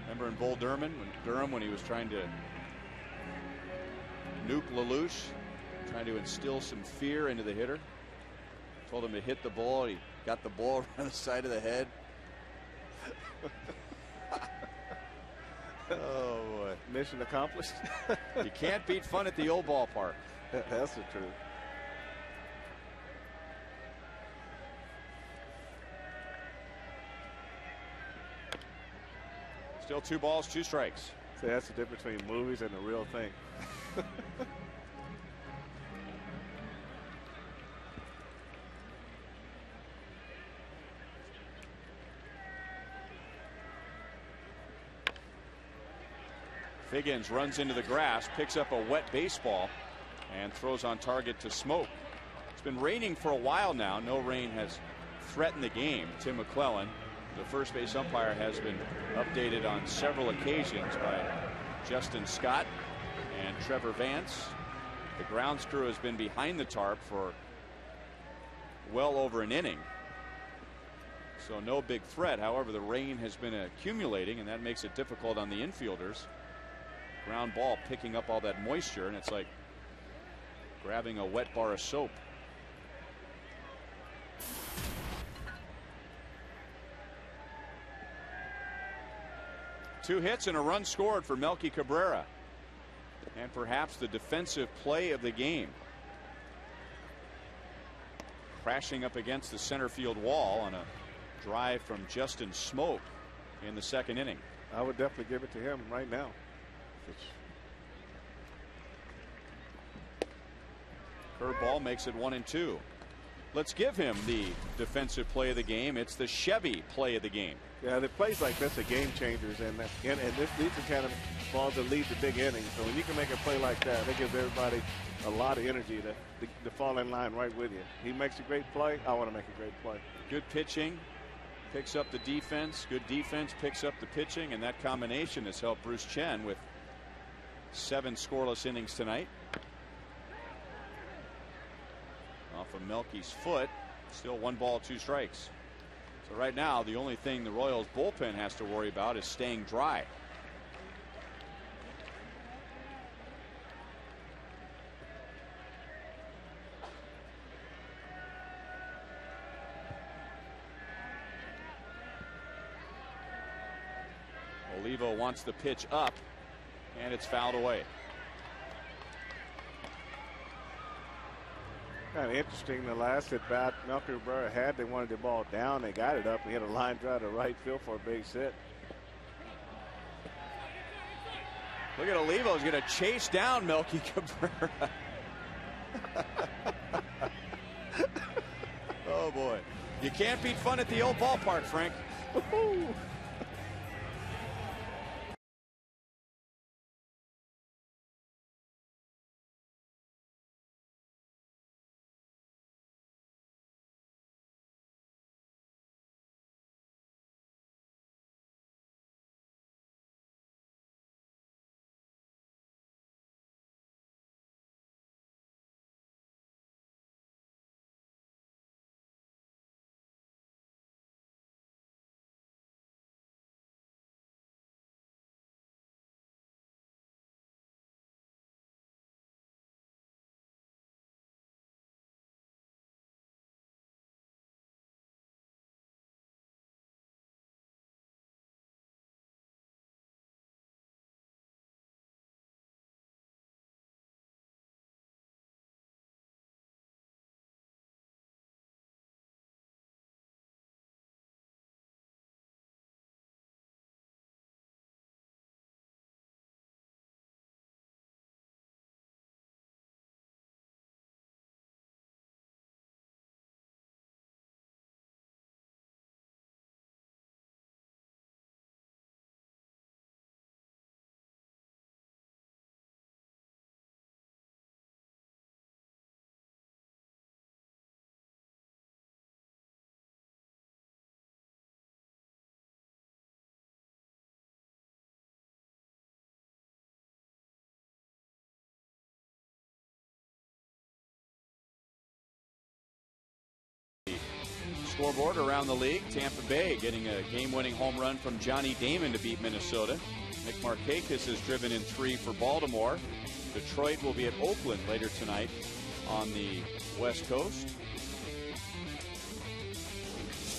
Remember in Bull Durham when he was trying to nuke LaLoosh, trying to instill some fear into the hitter. Told him to hit the ball. He got the ball around the side of the head. Oh boy. Mission accomplished. You can't beat fun at the old ballpark. That's the truth. Still 2 balls, 2 strikes. See, that's the difference between movies and the real thing. Figgins runs into the grass, picks up a wet baseball, and throws on target to Smoke. It's been raining for a while now. No rain has threatened the game. Tim McClellan, the first base umpire, has been updated on several occasions by Justin Scott and Trevor Vance. The grounds crew has been behind the tarp for well over an inning. So no big threat. However, the rain has been accumulating, and that makes it difficult on the infielders. Ground ball picking up all that moisture, and it's like grabbing a wet bar of soap. Two hits and a run scored for Melky Cabrera, and perhaps the defensive play of the game. Crashing up against the center field wall on a drive from Justin Smoke in the second inning. I would definitely give it to him right now. Curveball makes it 1-2. Let's give him the defensive play of the game. It's the Chevy play of the game. Yeah, the plays like this are game changers, and these are kind of balls that lead to big innings. So when you can make a play like that, it gives everybody a lot of energy to fall in line right with you. He makes a great play. I want to make a great play. Good pitching picks up the defense. Good defense picks up the pitching, and that combination has helped Bruce Chen with 7 scoreless innings tonight. Off of Melky's foot. Still 1 ball, 2 strikes. So right now the only thing the Royals bullpen has to worry about is staying dry. Olivo wants the pitch up, and it's fouled away. Kind of interesting. The last at bat Melky Cabrera had, they wanted the ball down. They got it up. He had a line drive to right field for a base hit. Look at Olivo. He's going to chase down Melky Cabrera. Oh boy, you can't beat fun at the old ballpark, Frank. Scoreboard around the league. Tampa Bay getting a game-winning home run from Johnny Damon to beat Minnesota. Nick Markakis has driven in 3 for Baltimore. Detroit will be at Oakland later tonight on the West Coast.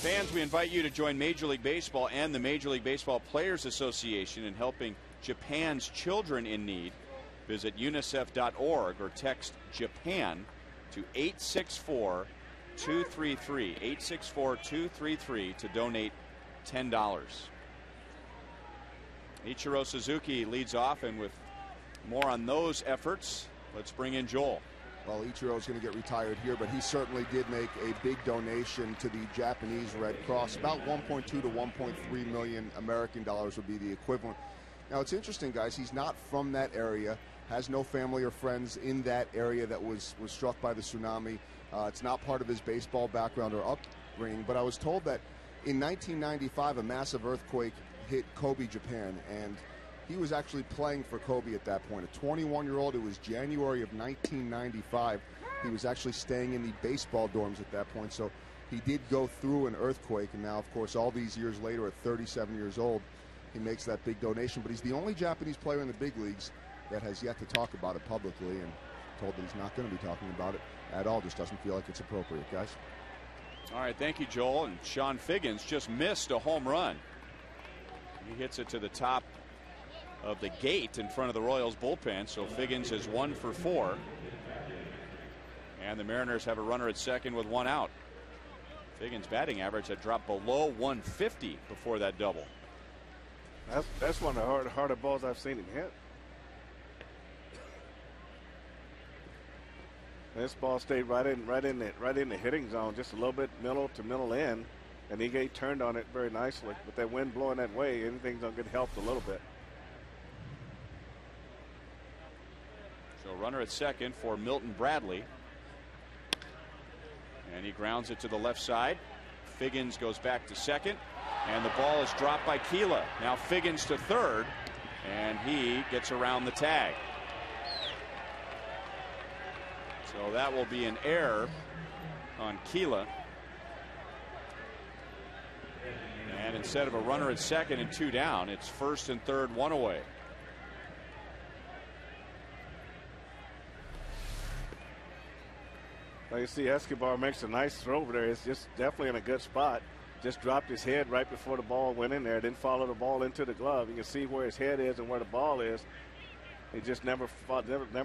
Fans, we invite you to join Major League Baseball and the Major League Baseball Players Association in helping Japan's children in need. Visit unicef.org or text Japan to 864-233 864-233 to donate $10. Ichiro Suzuki leads off, and with more on those efforts, let's bring in Joel. Well, Ichiro is going to get retired here, but he certainly did make a big donation to the Japanese Red Cross. About 1.2 to 1.3 million American dollars would be the equivalent. Now, it's interesting, guys. He's not from that area, has no family or friends in that area that was struck by the tsunami. It's not part of his baseball background or upbringing, but I was told that in 1995, a massive earthquake hit Kobe, Japan, and he was actually playing for Kobe at that point. A 21-year-old, it was January of 1995. He was actually staying in the baseball dorms at that point, so he did go through an earthquake, and now, of course, all these years later, at 37 years old, he makes that big donation. But he's the only Japanese player in the big leagues that has yet to talk about it publicly, and told that he's not going to be talking about it at all. Just doesn't feel like it's appropriate, guys. All right, thank you, Joel. And Sean Figgins just missed a home run. He hits it to the top of the gate in front of the Royals bullpen, so Figgins is 1 for 4. And the Mariners have a runner at second with 1 out. Figgins' batting average had dropped below 150 before that double. That's one of the harder balls I've seen him hit. This ball stayed right in the hitting zone, just a little bit middle to middle end, and he turned on it very nicely. With that wind blowing that way, anything's gonna get helped a little bit. So runner at second for Milton Bradley. And he grounds it to the left side. Figgins goes back to second. And the ball is dropped by Keela. Now Figgins to third. And he gets around the tag. So that will be an error on Keela. And instead of a runner at second and 2 down, it's first and third, 1 away. Now you see Escobar makes a nice throw over there. It's just definitely in a good spot. Just dropped his head right before the ball went in there. Didn't follow the ball into the glove. You can see where his head is and where the ball is. He just never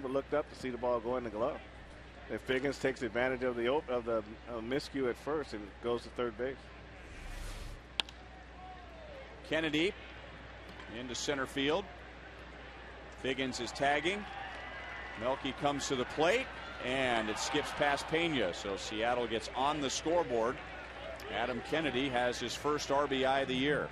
looked up to see the ball go in the glove. And Figgins takes advantage of the miscue at first and goes to third base. Kennedy into center field. Figgins is tagging. Melky comes to the plate, and it skips past Pena. So Seattle gets on the scoreboard. Adam Kennedy has his first RBI of the year.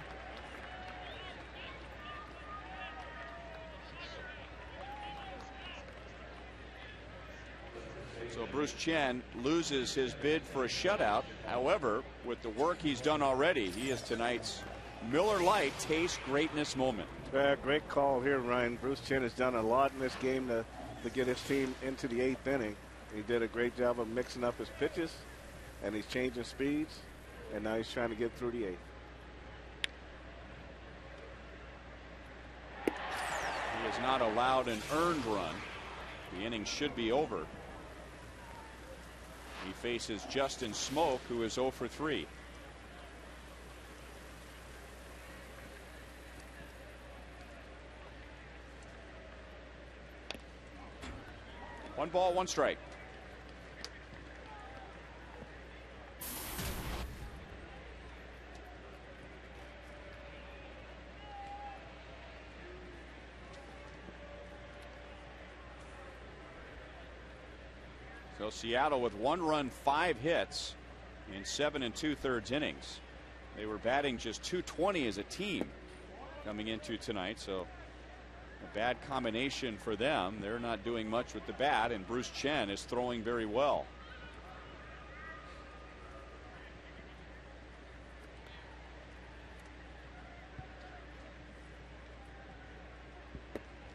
So Bruce Chen loses his bid for a shutout. However, with the work he's done already, he is tonight's Miller Lite Taste Greatness moment. Great call here, Ryan. Bruce Chen has done a lot in this game to get his team into the 8th inning. He did a great job of mixing up his pitches, and he's changing speeds, and now he's trying to get through the 8th. He has not allowed an earned run. The inning should be over. He faces Justin Smoke, who is 0 for 3. One ball, one strike. So Seattle with 1 run, 5 hits in 7 2/3 innings. They were batting just .220 as a team coming into tonight, so a bad combination for them. They're not doing much with the bat, and Bruce Chen is throwing very well.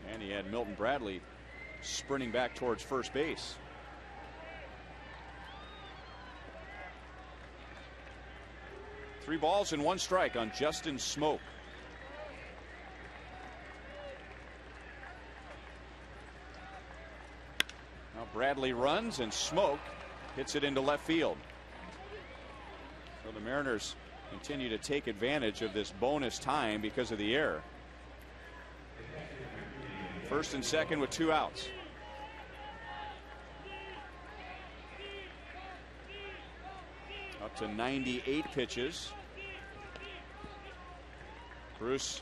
And he had Milton Bradley sprinting back towards first base. Three balls and 1 strike on Justin Smoke. Now Bradley runs, and Smoke hits it into left field. So the Mariners continue to take advantage of this bonus time because of the error. First and second with 2 outs. Up to 98 pitches. Bruce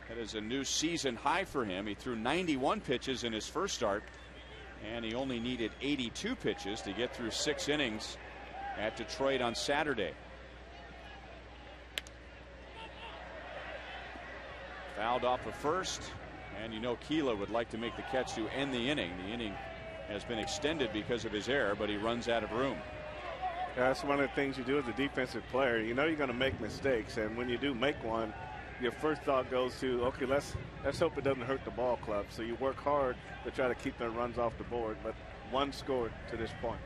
That is a new season high for him. He threw 91 pitches in his first start, and he only needed 82 pitches to get through 6 innings at Detroit on Saturday. Fouled off the first, and you know Keela would like to make the catch to end the inning. The inning has been extended because of his error, but he runs out of room. That's one of the things you do as a defensive player. You know you're going to make mistakes, and when you do make one, your first thought goes to, okay, let's hope it doesn't hurt the ball club. So you work hard to try to keep their runs off the board, but one scored to this point.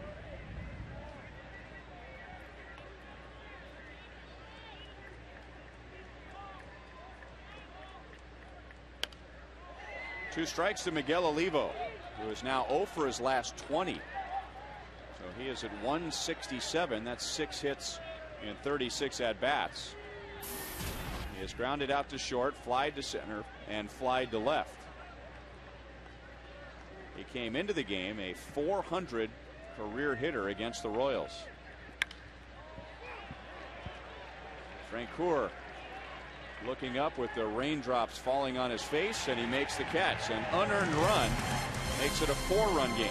Two strikes to Miguel Olivo, who is now 0 for his last 20. So he is at 167. That's 6 hits and 36 at-bats. He has grounded out to short, flied to center, and flied to left. He came into the game a .400 career hitter against the Royals. Francoeur looking up with the raindrops falling on his face, and he makes the catch. An unearned run makes it a 4-run game.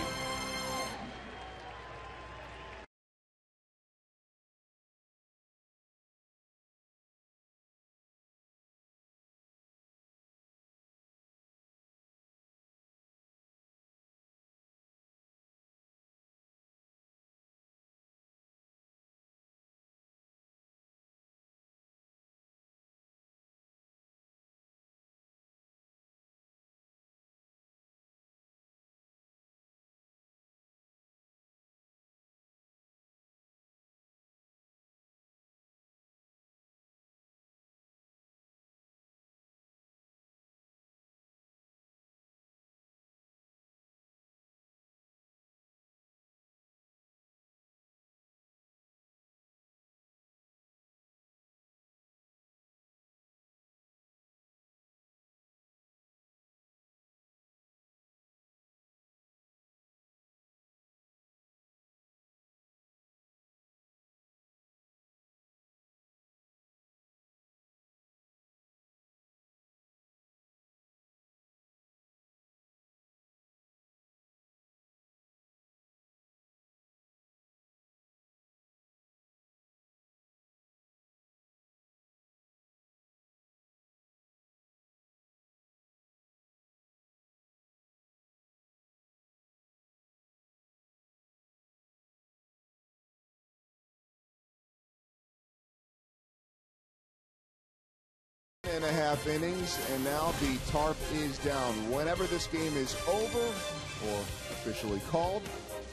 And a half innings, and now the tarp is down. Whenever this game is over or officially called,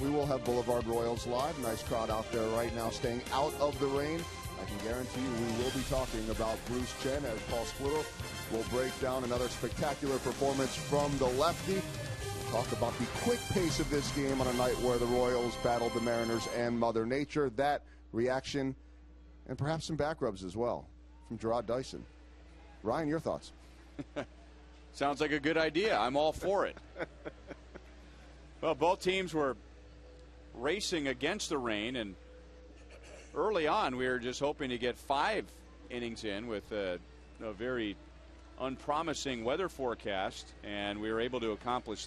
we will have Boulevard Royals live. Nice crowd out there right now staying out of the rain. I can guarantee you we will be talking about Bruce Chen as Paul Splitter will break down another spectacular performance from the lefty. We'll talk about the quick pace of this game on a night where the Royals battled the Mariners and Mother Nature. That reaction, and perhaps some back rubs as well from Gerard Dyson. Ryan, your thoughts? Sounds like a good idea. I'm all for it. Well, both teams were racing against the rain, and early on we were just hoping to get 5 innings in with a very unpromising weather forecast, and we were able to accomplish that.